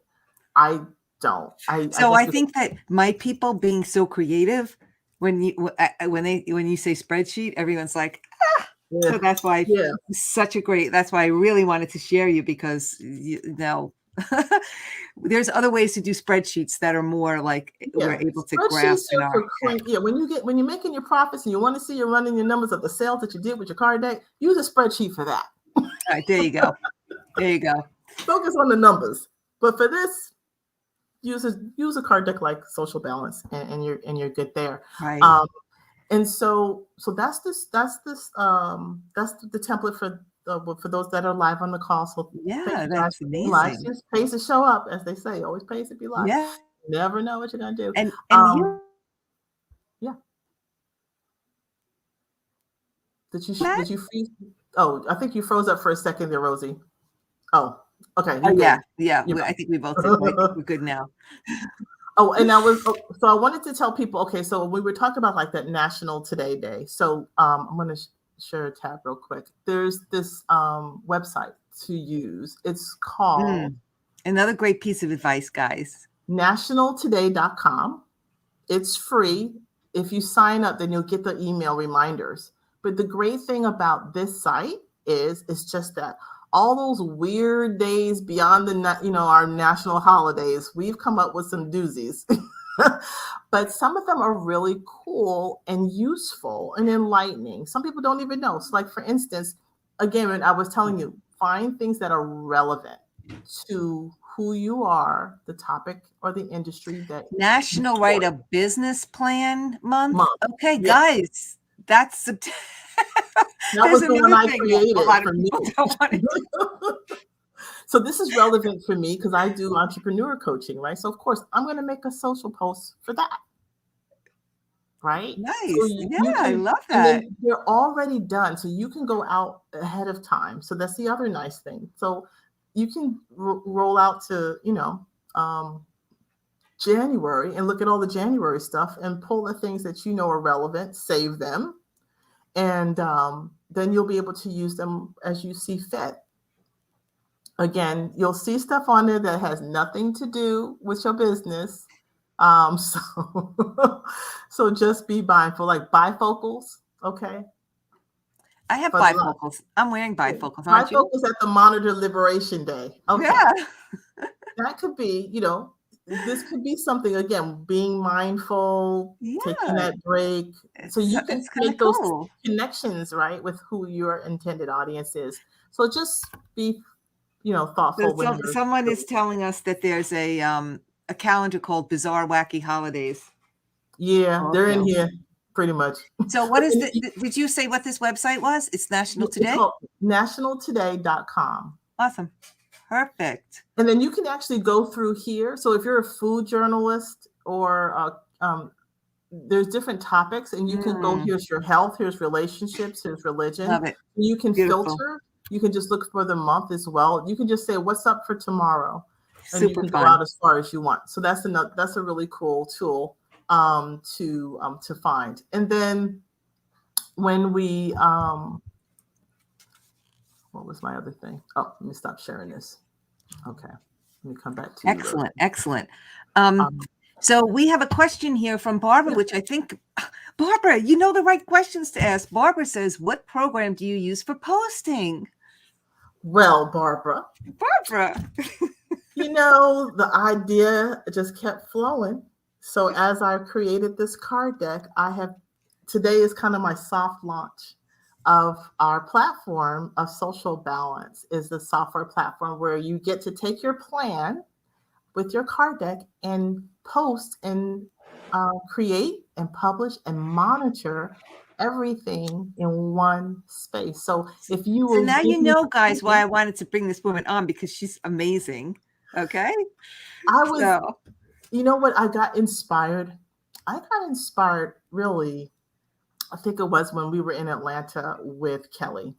I don't. I think that my people being so creative, when you say spreadsheet, everyone's like, Yeah. So that's why Yeah. that's why I really wanted to share you, because there's other ways to do spreadsheets that are more like we're Yeah. able to Spreadsheets grasp in are our for yeah. When you're making your profits and you want to see you're running your numbers of the sales that you did with your card deck, use a spreadsheet for that. All right, there you go. There you go. Focus on the numbers. But for this, use a card deck like Social Balance, and you're good there. Right. And so that's the template for those that are live on the call. So thank Yeah, you guys that's for being live. amazing. Just pays to show up, as they say. Always pays to be live. Yeah. You never know what you're gonna do. And Um, yeah. Did you freeze? Oh, I think you froze up for a second there, Rosie. Oh, okay, you're good. Yeah. You're I think we both did. I think we're good now. Oh, and so I wanted to tell people, okay, so we were talking about like that National Today Day. So I'm going to share a tab real quick. There's this website to use. It's called Another great piece of advice, guys. nationaltoday.com. It's free. If you sign up, then you'll get the email reminders. But the great thing about this site is it's just that all those weird days beyond our national holidays, we've come up with some doozies. But some of them are really cool and useful and enlightening. Some people don't even know. So, like, for instance, again, when I was telling you, find things that are relevant to who you are, the topic or the industry that National Write a Business Plan Month. Okay, yeah. Guys, that's that was the one I created for me. So this is relevant for me because I do entrepreneur coaching, right? So of course I'm going to make a social post for that, right? Nice. So I love that. And they're already done, so you can go out ahead of time. So that's the other nice thing. So you can roll out to January and look at all the January stuff and pull the things that you know are relevant, save them, and then you'll be able to use them as you see fit. Again, you'll see stuff on there that has nothing to do with your business. So just be mindful, like bifocals, okay? I have bifocals. I'm wearing bifocals, aren't you? Bifocals at the Monitor Liberation Day. Okay. Yeah. That could be, this could be something, again, being mindful, taking that break. So you can make those connections, right, with who your intended audience is. So just be, thoughtful. So someone is telling us that there's a calendar called Bizarre Wacky Holidays. Yeah, they're in here pretty much. So what is did you say what this website was? It's National Today? nationaltoday.com. Awesome. Perfect. And then you can actually go through here. So if you're a food journalist or there's different topics, and you can go, here's your health, here's relationships, here's religion. Love it. You can filter. You can just look for the month as well. You can just say, what's up for tomorrow? And you can go out as far as you want. So that's a really cool tool to find. And then when we what was my other thing? Oh, let me stop sharing this. Okay, let me come back to you. Excellent. So we have a question here from Barbara, which I think, Barbara, you know the right questions to ask. Barbara says, what program do you use for posting? Well, Barbara, the idea just kept flowing. So as I created this card deck, today is kind of my soft launch of our platform of Social Balance. Is the software platform where you get to take your plan with your card deck and post and create and publish and monitor everything in one space. So if you will, so now you know, guys, why I wanted to bring this woman on, because she's amazing. Okay. You know what? I got inspired really, I think it was when we were in Atlanta with Kelly.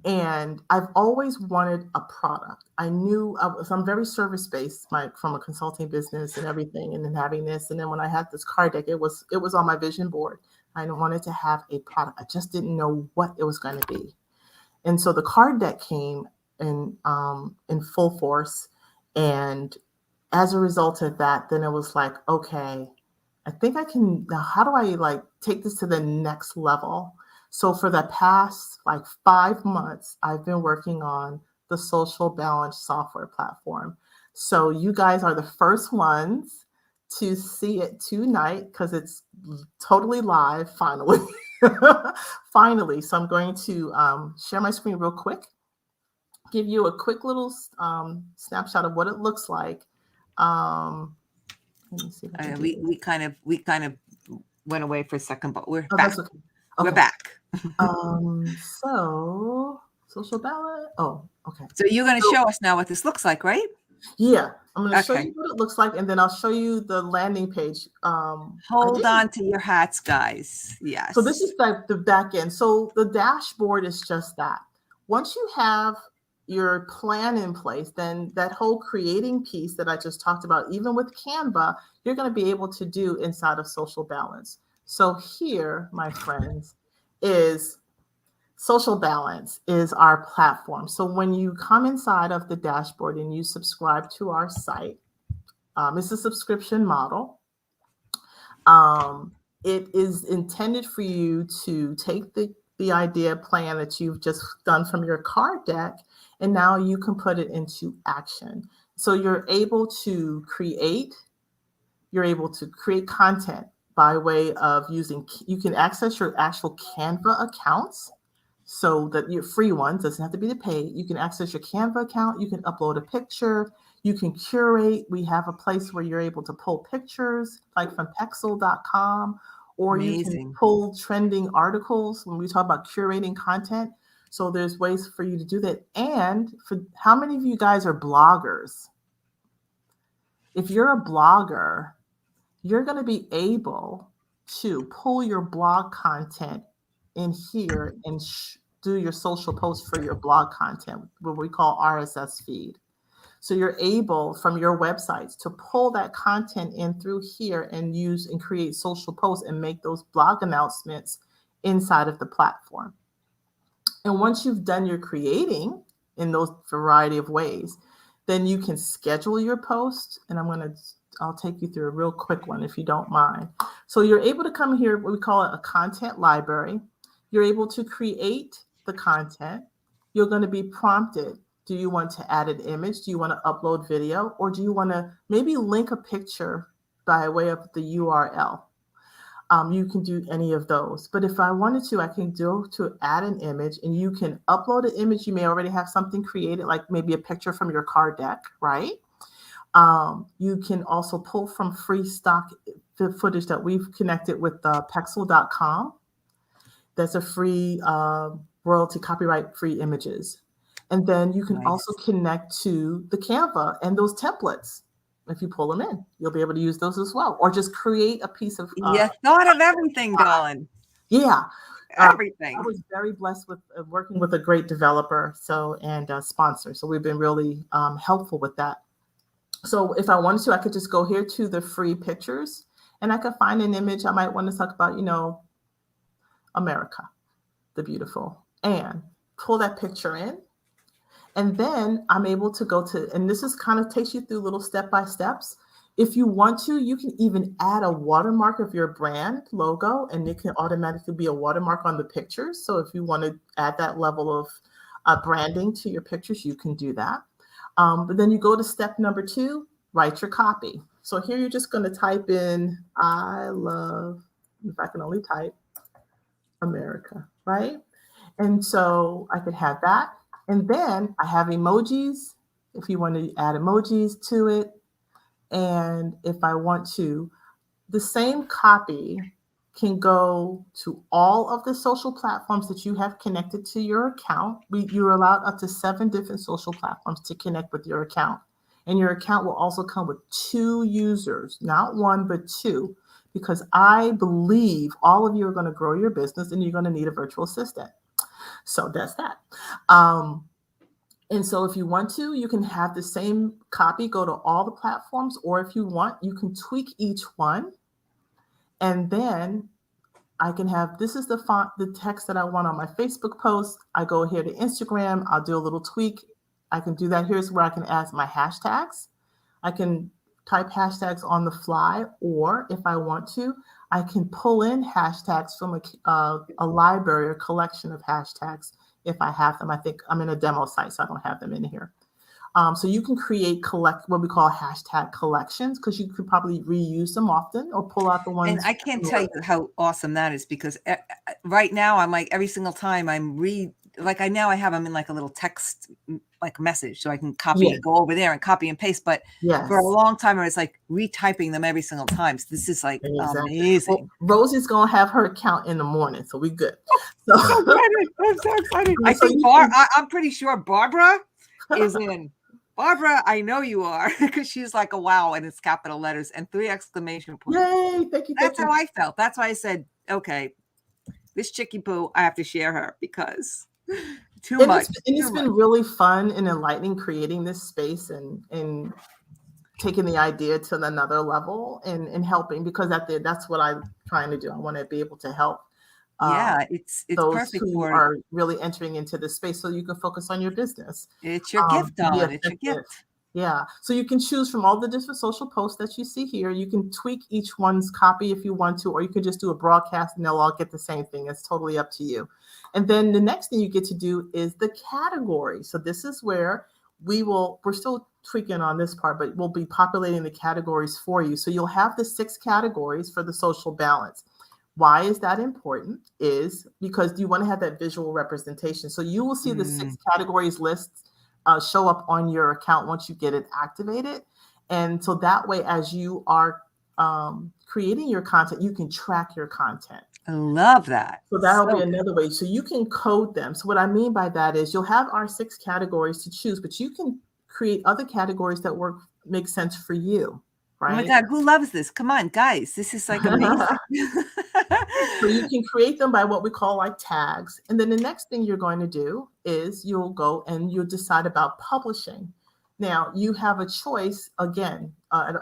And I've always wanted a product. I'm very service-based, from a consulting business and everything, and then having this. And then when I had this card deck, it was on my vision board. I wanted to have a product. I just didn't know what it was going to be. And so the card deck came in full force. And as a result of that, then it was like, okay, I think I can, now how do I take this to the next level? So for the past like 5 months, I've been working on the Social Balance software platform. So you guys are the first ones to see it tonight because it's totally live finally. Finally. So I'm going to share my screen real quick, give you a quick little snapshot of what it looks like. Let me see if I can do We this. we kind of went away for a second, but we're Oh, back. that's okay. We're Okay. back. So social ballot. Oh, okay. So you're going to So show us now what this looks like, right? yeah, I'm going to show Okay. you what it looks like, and then I'll show you the landing page. I Hold didn't. on to your hats, guys. So this Yes. is like the back end. So the dashboard is just that. Once you have your plan in place, then that whole creating piece that I just talked about, even with Canva, you're going to be able to do inside of Social Balance. So here, my friends, is Social Balance is our platform. So when you come inside of the dashboard and you subscribe to our site, it's a subscription model. It is intended for you to take the idea plan that you've just done from your card deck, and now you can put it into action. So you're able to create content by way of you can access your actual Canva accounts. So that your free ones doesn't have to be the paid. You can access your Canva account. You can upload a picture. You can curate. We have a place where you're able to pull pictures, like from Pexel.com, or you can Amazing. pull trending articles when we talk about curating content. So there's ways for you to do that. And for how many of you guys are bloggers? If you're a blogger, you're going to be able to pull your blog content in here and do your social posts for your blog content, what we call RSS feed. So you're able from your websites to pull that content in through here and use and create social posts and make those blog announcements inside of the platform. And once you've done your creating in those variety of ways, then you can schedule your post. And I'll take you through a real quick one if you don't mind. So you're able to come here, what we call it a content library. You're able to create the content. You're going to be prompted. Do you want to add an image? Do you want to upload video? Or do you want to maybe link a picture by way of the URL? You can do any of those. But if I wanted to, I can go to add an image, and you can upload an image. You may already have something created, like maybe a picture from your card deck, right? You can also pull from free stock footage that we've connected with Pexel.com. That's a free royalty copyright free images. And then you can Nice. also connect to the Canva and those templates. If you pull them in, you'll be able to use those as well, or just create a piece of. You thought of everything, darling. Yeah. Everything. I was very blessed with working with a great developer, and sponsor. So we've been really helpful with that. So if I wanted to, I could just go here to the free pictures, and I could find an image I might want to talk about, America, the beautiful, and pull that picture in. And then I'm able to go to, and this is kind of takes you through little step-by-steps. If you want to, you can even add a watermark of your brand logo, and it can automatically be a watermark on the pictures. So if you want to add that level of branding to your pictures, you can do that. But then you go to step number 2, write your copy. So here you're just going to type in, I love, if I can only type, America, right? And so I could have that. And then I have emojis, if you want to add emojis to it. And if I want to, the same copy can go to all of the social platforms that you have connected to your account. You're allowed up to 7 different social platforms to connect with your account. And your account will also come with 2 users, not 1, but 2, because I believe all of you are going to grow your business and you're going to need a virtual assistant. So that's that. And so if you want to, you can have the same copy go to all the platforms, or if you want, you can tweak each one. And then I can have, this is the font, the text that I want on my Facebook post. I go here to Instagram, I'll do a little tweak. I can do that. Here's where I can add my hashtags. I can type hashtags on the fly, or if I want to, I can pull in hashtags from a library or collection of hashtags if I have them. I think I'm in a demo site, so I don't have them in here. So you can create what we call hashtag collections, because you could probably reuse them often or pull out the And ones. I can't tell you how awesome that is, because right now I'm like, every single time I have them in like a little text like message, so I can go over there and copy and paste. But for a long time, I was like retyping them every single time. So this is like amazing. Well, Rosie's gonna have her account in the morning, so we good. So excited. I'm so excited. I think I'm pretty sure Barbara is in. Barbara, I know you are, because she's like a wow, and it's capital letters and 3 exclamation points. Yay! Thank you. That's how I felt. That's why I said, okay, this Chicky Poo, I have to share her, because too much. It's been really fun and enlightening creating this space and taking the idea to another level and helping, because that's what I'm trying to do. I want to be able to help. It's those perfect who are really entering into this space, so you can focus on your business. It's your gift, Dawn. It's your gift. Yeah. So you can choose from all the different social posts that you see here. You can tweak each one's copy if you want to, or you could just do a broadcast and they'll all get the same thing. It's totally up to you. And then the next thing you get to do is the category. So this is where we're still tweaking on this part, but we'll be populating the categories for you. So you'll have the 6 categories for the social balance. Why is that important? Is because you want to have that visual representation. So you will see the 6 categories lists show up on your account once you get it activated. And so that way, as you are creating your content, you can track your content. I love that. So that'll be another way. So you can code them. So what I mean by that is you'll have our 6 categories to choose, but you can create other categories that make sense for you. Right? Oh my God, who loves this? Come on, guys. This is like amazing. So you can create them by what we call like tags. And then the next thing you're going to do is you'll go and you'll decide about publishing. Now you have a choice again. I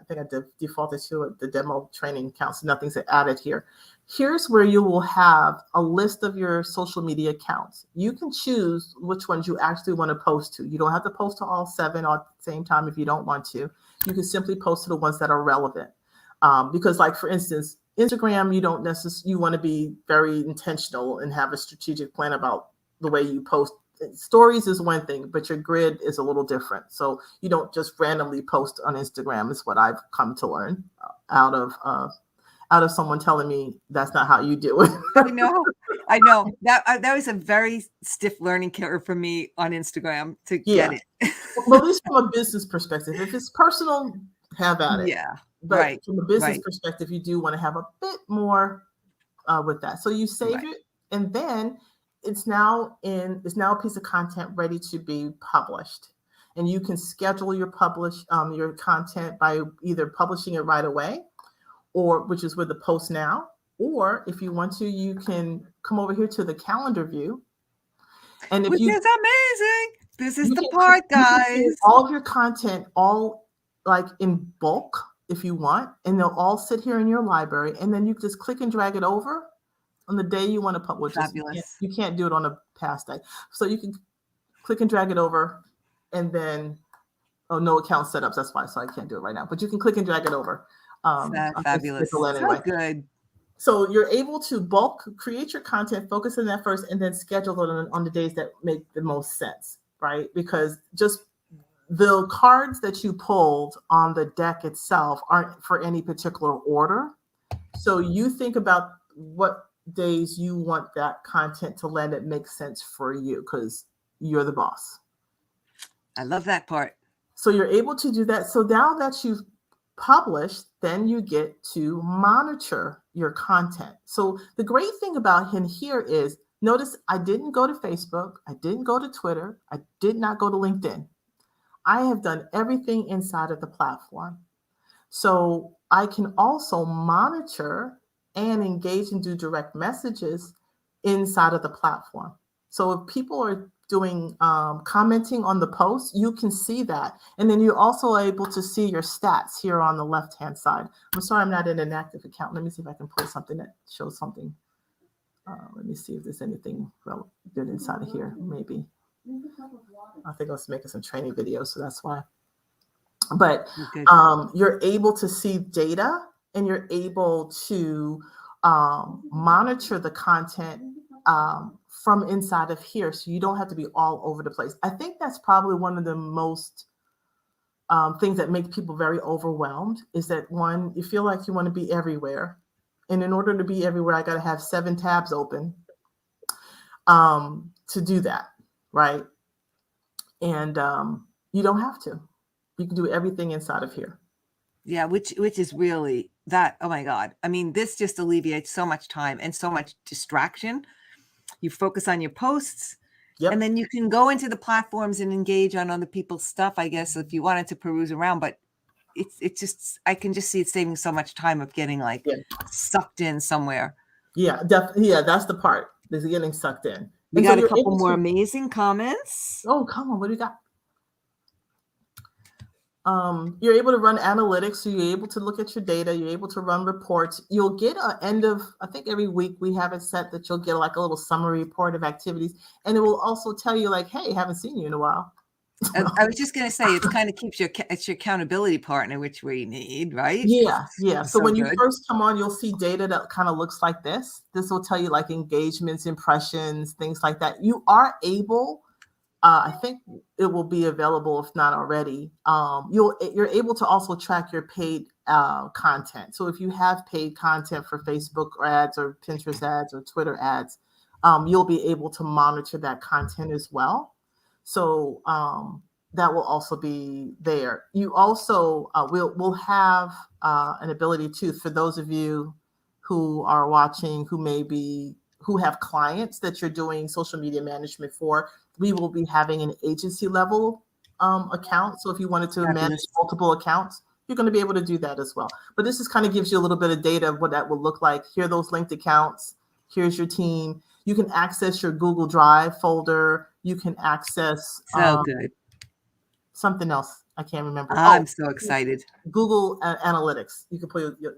think I defaulted to the demo training account, so nothing's added here. Here's where you will have a list of your social media accounts. You can choose which ones you actually want to post to. You don't have to post to all 7 at the same time if you don't want to. You can simply post to the ones that are relevant. Because like, for instance, Instagram, you want to be very intentional and have a strategic plan about the way you post. Stories is one thing, but your grid is a little different. So you don't just randomly post on Instagram, is what I've come to learn out of someone telling me that's not how you do it. I know that was a very stiff learning curve for me on Instagram to get it. Well, at least from a business perspective. If it's personal, have at it. Yeah. But from a business perspective, you do want to have a bit more with that. So you save it, and then it's now a piece of content ready to be published. And you can schedule your content by either publishing it right away, which is with the post now, or if you want to, you can come over here to the calendar view. And which is amazing. This is the part, guys. All of your content, all like in bulk, if you want, and they'll all sit here in your library, and then you just click and drag it over on the day you want to publish. Fabulous. You can't do it on a past day. So you can click and drag it over, and then, no account setups, that's why, so I can't do it right now. But you can click and drag it over. Fabulous. Anyway. So good. So you're able to bulk create your content, focus on that first, and then schedule it on the days that make the most sense, right? Because just the cards that you pulled on the deck itself aren't for any particular order. So you think about what days you want that content to land that makes sense for you, because you're the boss. I love that part. So you're able to do that. So now that you've published, then you get to monitor your content. So the great thing about here is, notice I didn't go to Facebook, I didn't go to Twitter, I did not go to LinkedIn. I have done everything inside of the platform. So I can also monitor and engage and do direct messages inside of the platform. So if people are doing commenting on the post, you can see that. And then you're also able to see your stats here on the left-hand side. I'm sorry, I'm not in an active account. Let me see if I can pull something that shows something. Let me see if there's anything good inside of here, maybe. I think I was making some training videos, so that's why. But you're able to see data and you're able to monitor the content from inside of here. So you don't have to be all over the place. I think that's probably one of the most things that make people very overwhelmed is that one, you feel like you want to be everywhere. And in order to be everywhere, I got to have 7 tabs open to do that, right? And you don't have to. You can do everything inside of here. Yeah, which is really that. Oh my God. I mean, this just alleviates so much time and so much distraction. You focus on your posts, Yep. and then you can go into the platforms and engage on other people's stuff, I guess, if you wanted to peruse around. But it's just, I can just see it saving so much time of getting like sucked in somewhere. Yeah, definitely. Yeah, that's the part. Is getting sucked in. We got a couple more amazing comments. Oh, come on. What do you got? You're able to run analytics, so you're able to look at your data, you're able to run reports. You'll get an end of, I think every week we have it set that you'll get like a little summary report of activities, and it will also tell you like, hey, haven't seen you in a while. I was just going to say, it kind of keeps it's your accountability partner, which we need, right? Yeah. So when you good. first come on, you'll see data that kind of looks like this. This will tell you like engagements, impressions, things like that. You are able, I think it will be available if not already. You're able to also track your paid content. So if you have paid content for Facebook ads or Pinterest ads or Twitter ads, you'll be able to monitor that content as well. So that will also be there. You also will have an ability to, for those of you who are watching, who have clients that you're doing social media management for, we will be having an agency level account. So if you wanted to manage multiple accounts, you're going to be able to do that as well. But this just kind of gives you a little bit of data of what that will look like. Here are those linked accounts. Here's your team. You can access your Google Drive folder. You can access good. Something else. I can't remember. I'm so excited. Google Analytics. You can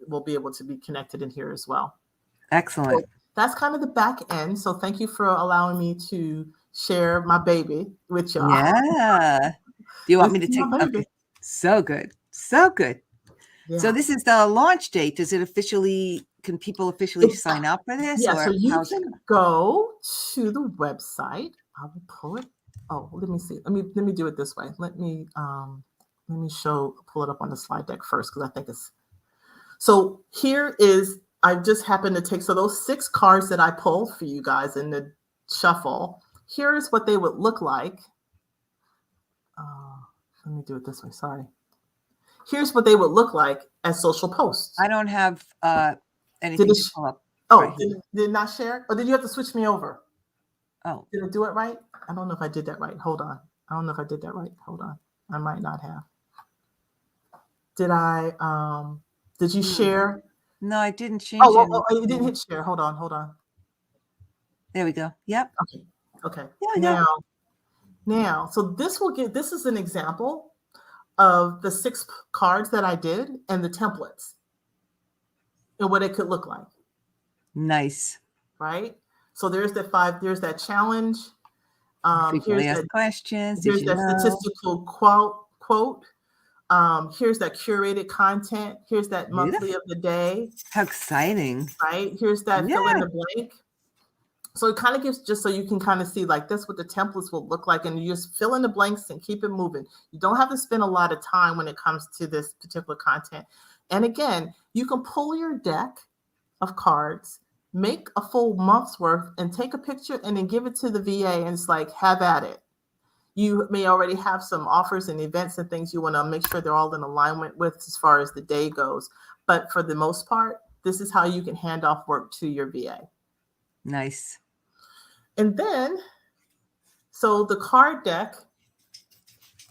will be able to be connected in here as well. Excellent. So that's kind of the back end. So thank you for allowing me to share my baby with y'all. Yeah. Do you want me to take? Okay. So good. So good. Yeah. So this is the launch date. Does it officially? Can people officially sign up for this? Yeah. So you can go to the website. I will pull it. Oh, let me see. Let me do it this way. Let me pull it up on the slide deck first because I think it's. So here is. I just happened to take, so those 6 cards that I pulled for you guys in the shuffle, here's what they would look like. Let me do it this way, sorry. Here's what they would look like as social posts. I don't have anything to pull up. Oh, right. Did it not share? Or did you have to switch me over? Oh. Did it do it right? I don't know if I did that right. Hold on. I don't know if I did that right. Hold on. I might not have. Did you share? No, I didn't change it. Oh, you didn't hit share. Hold on. There we go. Yep. Okay. Yeah, now, so this is an example of the 6 cards that I did and the templates and what it could look like. Nice. Right? So there's that challenge. Frequently asked questions. Here's that statistical quote. Here's that curated content. Here's that monthly of the day. How exciting. Right? Here's that fill in the blank. So it kind of gives, just so you can kind of see like this, what the templates will look like, and you just fill in the blanks and keep it moving. You don't have to spend a lot of time when it comes to this particular content. And again, you can pull your deck of cards, make a full month's worth, and take a picture and then give it to the VA, and it's like, have at it. You may already have some offers and events and things you want to make sure they're all in alignment with as far as the day goes. But for the most part, this is how you can hand off work to your VA. Nice. And then, so the card deck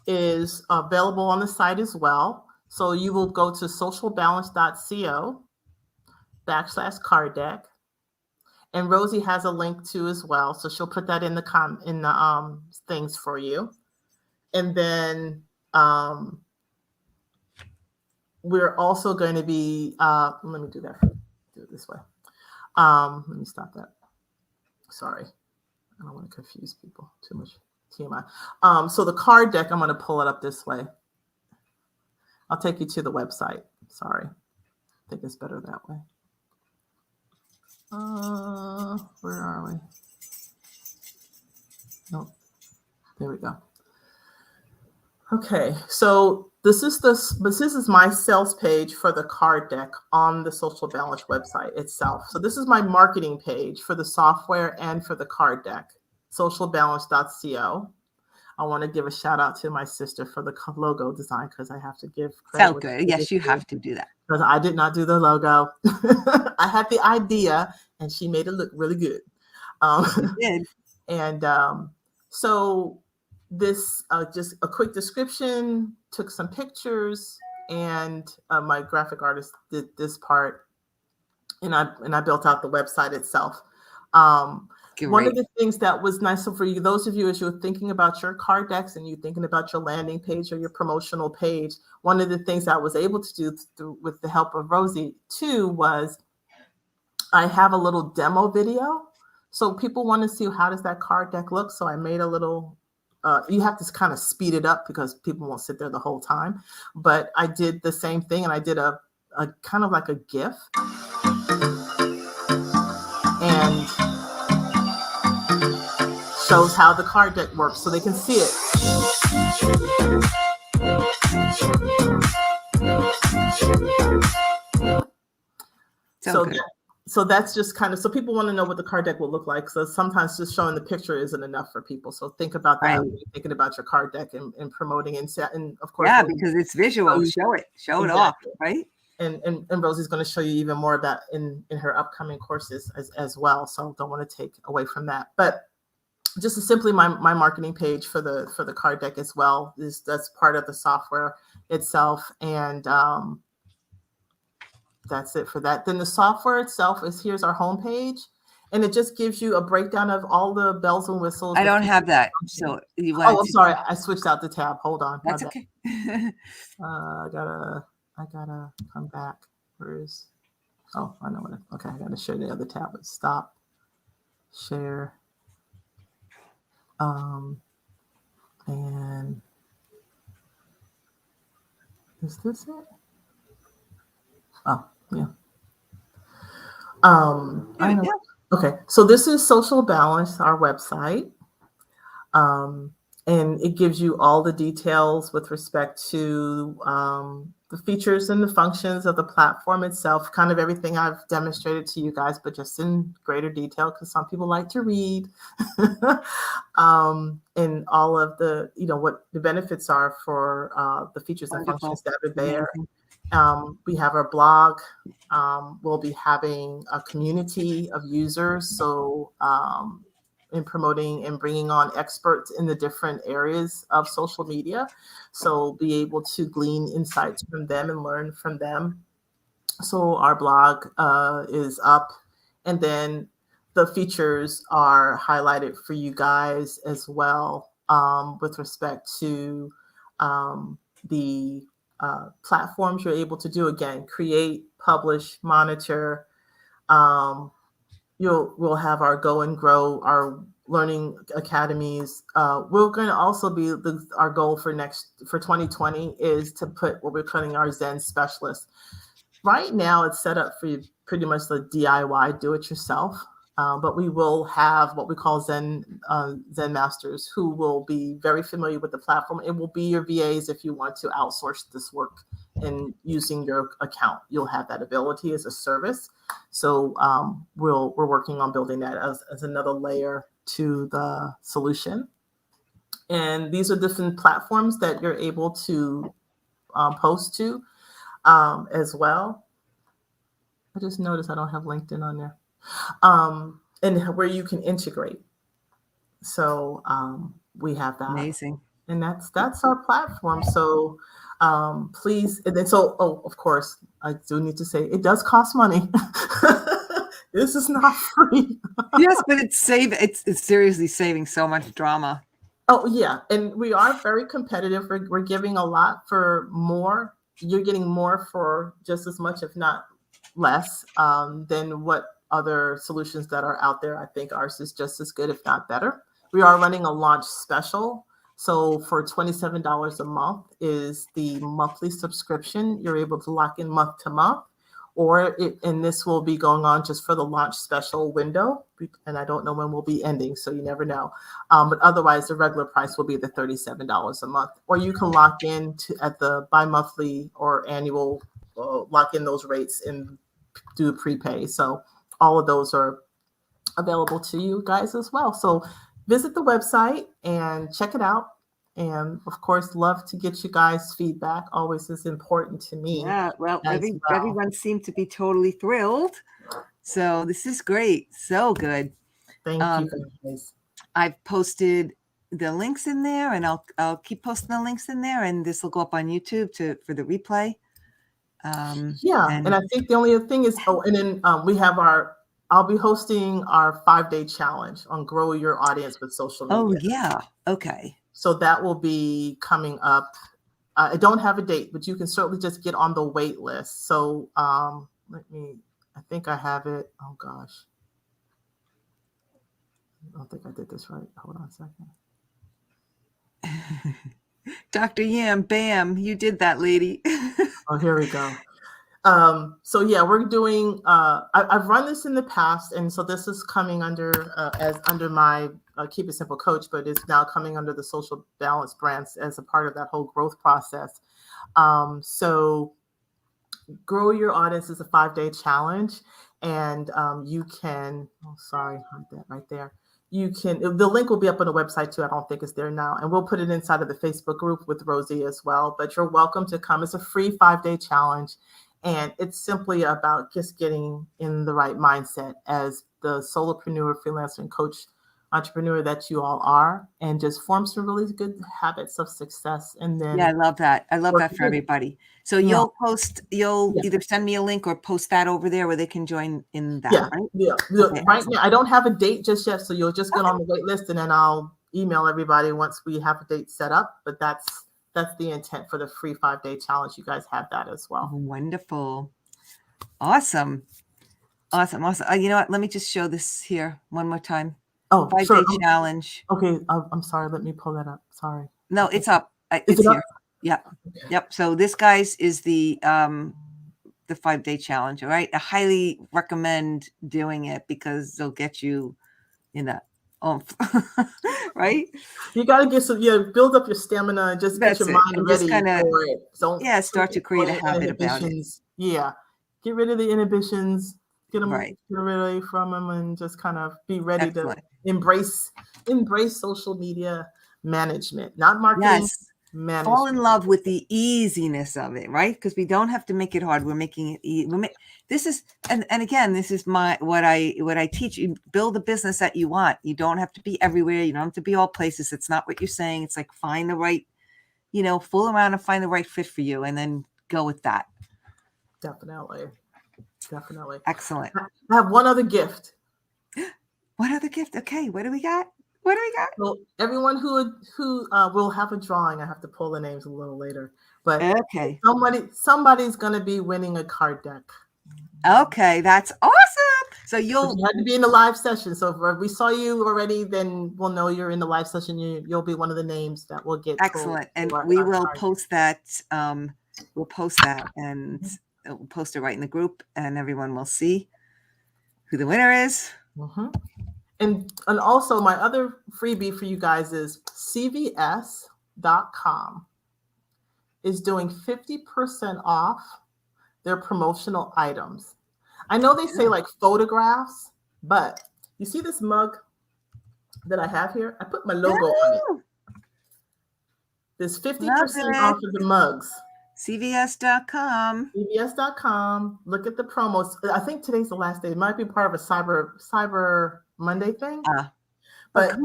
is available on the site as well. So you will go to socialbalance.co/card deck. And Rosie has a link too as well. So she'll put that in the things for you. And then we're also going to be, let me do it this way. Let me stop that. Sorry. I don't want to confuse people too much. TMI. So the card deck, I'm going to pull it up this way. I'll take you to the website. Sorry. I think it's better that way. Where are we? Nope. There we go. Okay, so this is my sales page for the card deck on the Social Balance website itself. So this is my marketing page for the software and for the card deck, socialbalance.co. I want to give a shout out to my sister for the logo design because I have to give credit. So good. Yes, you have to do that. Because I did not do the logo. I had the idea and she made it look really good. You did. And so this, just a quick description, took some pictures, and my graphic artist did this part, and I built out the website itself. One of the things that was nice, so for you, those of you, as you're thinking about your card decks and you're thinking about your landing page or your promotional page, one of the things I was able to do with the help of Rosie too was I have a little demo video. So people want to see how does that card deck look. So I made a little, you have to kind of speed it up because people won't sit there the whole time. But I did the same thing, and I did a kind of like a GIF. And shows how the card deck works so they can see it. So that's just kind of, so people want to know what the card deck will look like. So sometimes just showing the picture isn't enough for people. So think about that when you're thinking about your card deck and promoting and of course. Yeah, because it's visual. Show it off, right? And Rosie's going to show you even more of that in her upcoming courses as well. So don't want to take away from that. But just simply my marketing page for the card deck as well that's part of the software itself. And that's it for that. Then the software itself here's our homepage, and it just gives you a breakdown of all the bells and whistles. I don't have that. So I'm sorry. I switched out the tab. Hold on. That's okay. I gotta come back. Where's, I know what, okay. I gotta share the other tab, but stop, share. And is this it? Oh, yeah. I know. Okay, so this is Social Balance, our website. And it gives you all the details with respect to the features and the functions of the platform itself, kind of everything I've demonstrated to you guys, but just in greater detail because some people like to read. And all of the, what the benefits are for the features and functions that are there. We have our blog. We'll be having a community of users. So in promoting and bringing on experts in the different areas of social media. So be able to glean insights from them and learn from them. So our blog is up, and then the features are highlighted for you guys as well with respect to the platforms you're able to do. Again, create, publish, monitor. We'll have our Go and Grow, our learning academies. We're going to also be our goal for 2020 is to put what we're calling our Zen specialists. Right now, it's set up for pretty much the DIY, do it yourself. But we will have what we call Zen masters who will be very familiar with the platform. It will be your VAs if you want to outsource this work and using your account. You'll have that ability as a service. So we're working on building that as another layer to the solution. And these are different platforms that you're able to post to as well. I just noticed I don't have LinkedIn on there. And where you can integrate. So we have that. Amazing. And that's our platform. So please, and then of course, I do need to say it does cost money. This is not free. Yes, but it's seriously saving so much drama. Oh yeah, and we are very competitive. We're giving a lot for more. You're getting more for just as much, if not less, than what other solutions that are out there. I think ours is just as good, if not better. We are running a launch special. So for $27 a month is the monthly subscription. You're able to lock in month to month, and this will be going on just for the launch special window, and I don't know when we'll be ending, so you never know. But otherwise, the regular price will be the $37 a month, or you can lock in at the bi-monthly or annual, lock in those rates and do prepay. So all of those are available to you guys as well. So visit the website and check it out. And of course, love to get you guys feedback. Always is important to me. Yeah, well, as well. everyone seemed to be totally thrilled. So this is great. So good. Thank you guys. I've posted the links in there, and I'll keep posting the links in there, and this will go up on YouTube for the replay. And I think the only other thing is, and then I'll be hosting our 5-day challenge on grow your audience with social media. Oh yeah, okay. So that will be coming up. I don't have a date, but you can certainly just get on the wait list. So I think I have it. Oh gosh. I don't think I did this right. Hold on a second. Dr. Yam, bam, you did that, lady. Oh, here we go. So yeah, we're doing, I've run this in the past. And so this is coming under my Keep It Simple coach, but it's now coming under the Social Balance brands as a part of that whole growth process. So Grow Your Audience is a 5-day challenge, and you can, hide that right there. You can, the link will be up on the website too. I don't think it's there now. And we'll put it inside of the Facebook group with Rosie as well, but you're welcome to come. It's a free 5-day challenge. And it's simply about just getting in the right mindset as the solopreneur, freelancer, and coach entrepreneur that you all are, and just form some really good habits of success. And then, yeah, I love that. I love that for everybody. So you'll either send me a link or post that over there where they can join in that. Yeah, right? Yeah. Okay, right now, I don't have a date just yet, so you'll just get on the wait list, and then I'll email everybody once we have a date set up. But that's the intent for the free 5-day challenge. You guys have that as well. Wonderful. Awesome. You know what? Let me just show this here one more time. Oh, 5-day challenge. Okay. I'm sorry. Let me pull that up. Sorry. No, it's up. It's here. Yep. Yep. So this, guys, is the 5-day challenge. All right. I highly recommend doing it because they'll get you in that oomph. Right? You got to build up your stamina and just get your mind ready for it. Start to create a habit about it. Yeah. Get rid of the inhibitions, get away from them, and just kind of be ready to embrace social media management, not marketing. Yes. Management. Fall in love with the easiness of it, right? Because we don't have to make it hard. We're making it easy. This is, and again, this is what I teach you. Build a business that you want. You don't have to be everywhere. You don't have to be all places. It's not what you're saying. It's like find the right, fool around and find the right fit for you, and then go with that. Definitely. Excellent. I have one other gift. What other gift? Okay, what do we got? So everyone who will have a drawing. I have to pull the names a little later, but okay, somebody's going to be winning a card deck. Okay, that's awesome. So you had to be in the live session. So if we saw you already, then we'll know you're in the live session. You'll be one of the names that will get. Excellent, and we will post that. We'll post that, and we'll post it right in the group, and everyone will see who the winner is. Mm-hmm. And also my other freebie for you guys is CVS.com is doing 50% off their promotional items. I know they say like photographs, but you see this mug that I have here? I put my logo on it. There's 50% off of the mugs. CVS.com. CVS.com. Look at the promos. I think today's the last day. It might be part of a Cyber Monday thing. But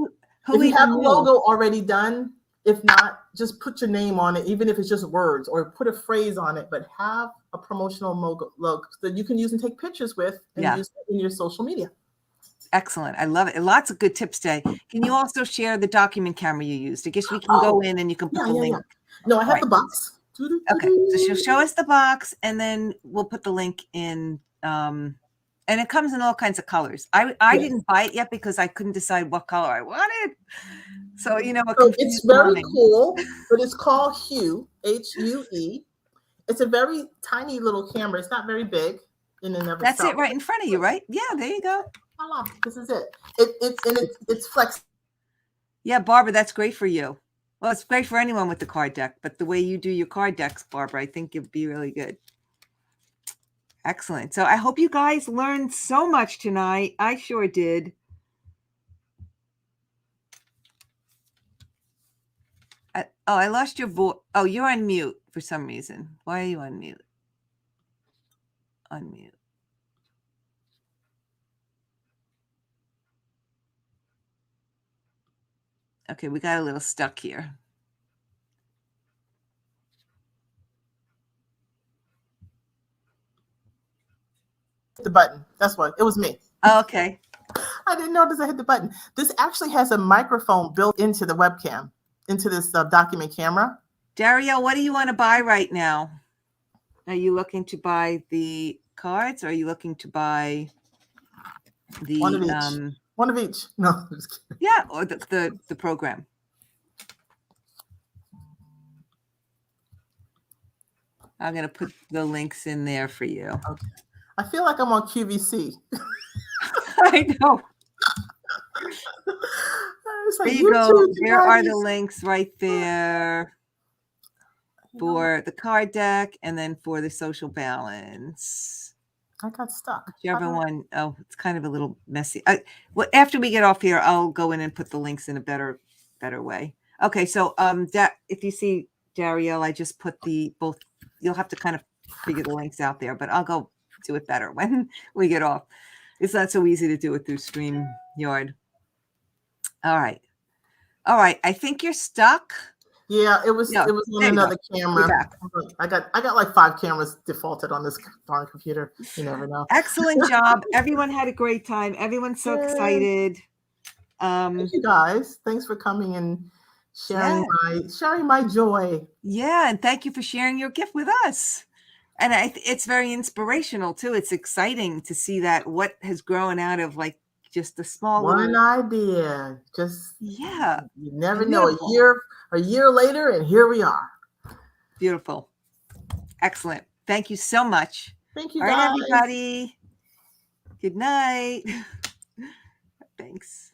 if you have a logo already done, if not, just put your name on it, even if it's just words, or put a phrase on it, but have a promotional logo that you can use and take pictures with and use it in your social media. Excellent. I love it. Lots of good tips today. Can you also share the document camera you used? I guess we can go in and you can put the link. No, I have the box. Okay, so she'll show us the box, and then we'll put the link in. And it comes in all kinds of colors. I didn't buy it yet because I couldn't decide what color I wanted. So it's very cool, but it's called Hue, Hue. It's a very tiny little camera. It's not very big. in and of That's itself. it right in front of you, right? Yeah, there you go. Voila, this is it. It's flexible. Yeah, Barbara, that's great for you. Well, it's great for anyone with the card deck, but the way you do your card decks, Barbara, I think it'd be really good. Excellent. So I hope you guys learned so much tonight. I sure did. I lost your voice. Oh, you're on mute for some reason. Why are you on mute? Unmute. Okay, we got a little stuck here. The button. That's what it was me. Oh, okay. I didn't notice I hit the button. This actually has a microphone built into the webcam, into this document camera. Dario, what do you want to buy right now? Are you looking to buy the cards, or are you looking to buy the One of each. One of each. No, I'm just kidding. Yeah, or the program? I'm gonna put the links in there for you. Okay. I feel like I'm on QVC. I know. Like, there you go. There are the links right there for the card deck and then for the social balance. I got stuck. Whichever one. Oh, it's kind of a little messy. Well, after we get off here, I'll go in and put the links in a better way. Okay, so if you see Dario, I just put both. You'll have to kind of figure the links out there, but I'll go do it better when we get off. It's not so easy to do it through StreamYard. All right. I think you're stuck. Yeah, it was on another camera. I got like 5 cameras defaulted on this darn computer. You never know. Excellent job. Everyone had a great time. Everyone's so excited. Thank you guys. Thanks for coming and sharing my joy. Yeah, and thank you for sharing your gift with us. And it's very inspirational too. It's exciting to see that what has grown out of like just a small one idea. Just you never know. A year later, and here we are. Beautiful. Excellent. Thank you so much. Thank you, All right, everybody. Good night. Thanks.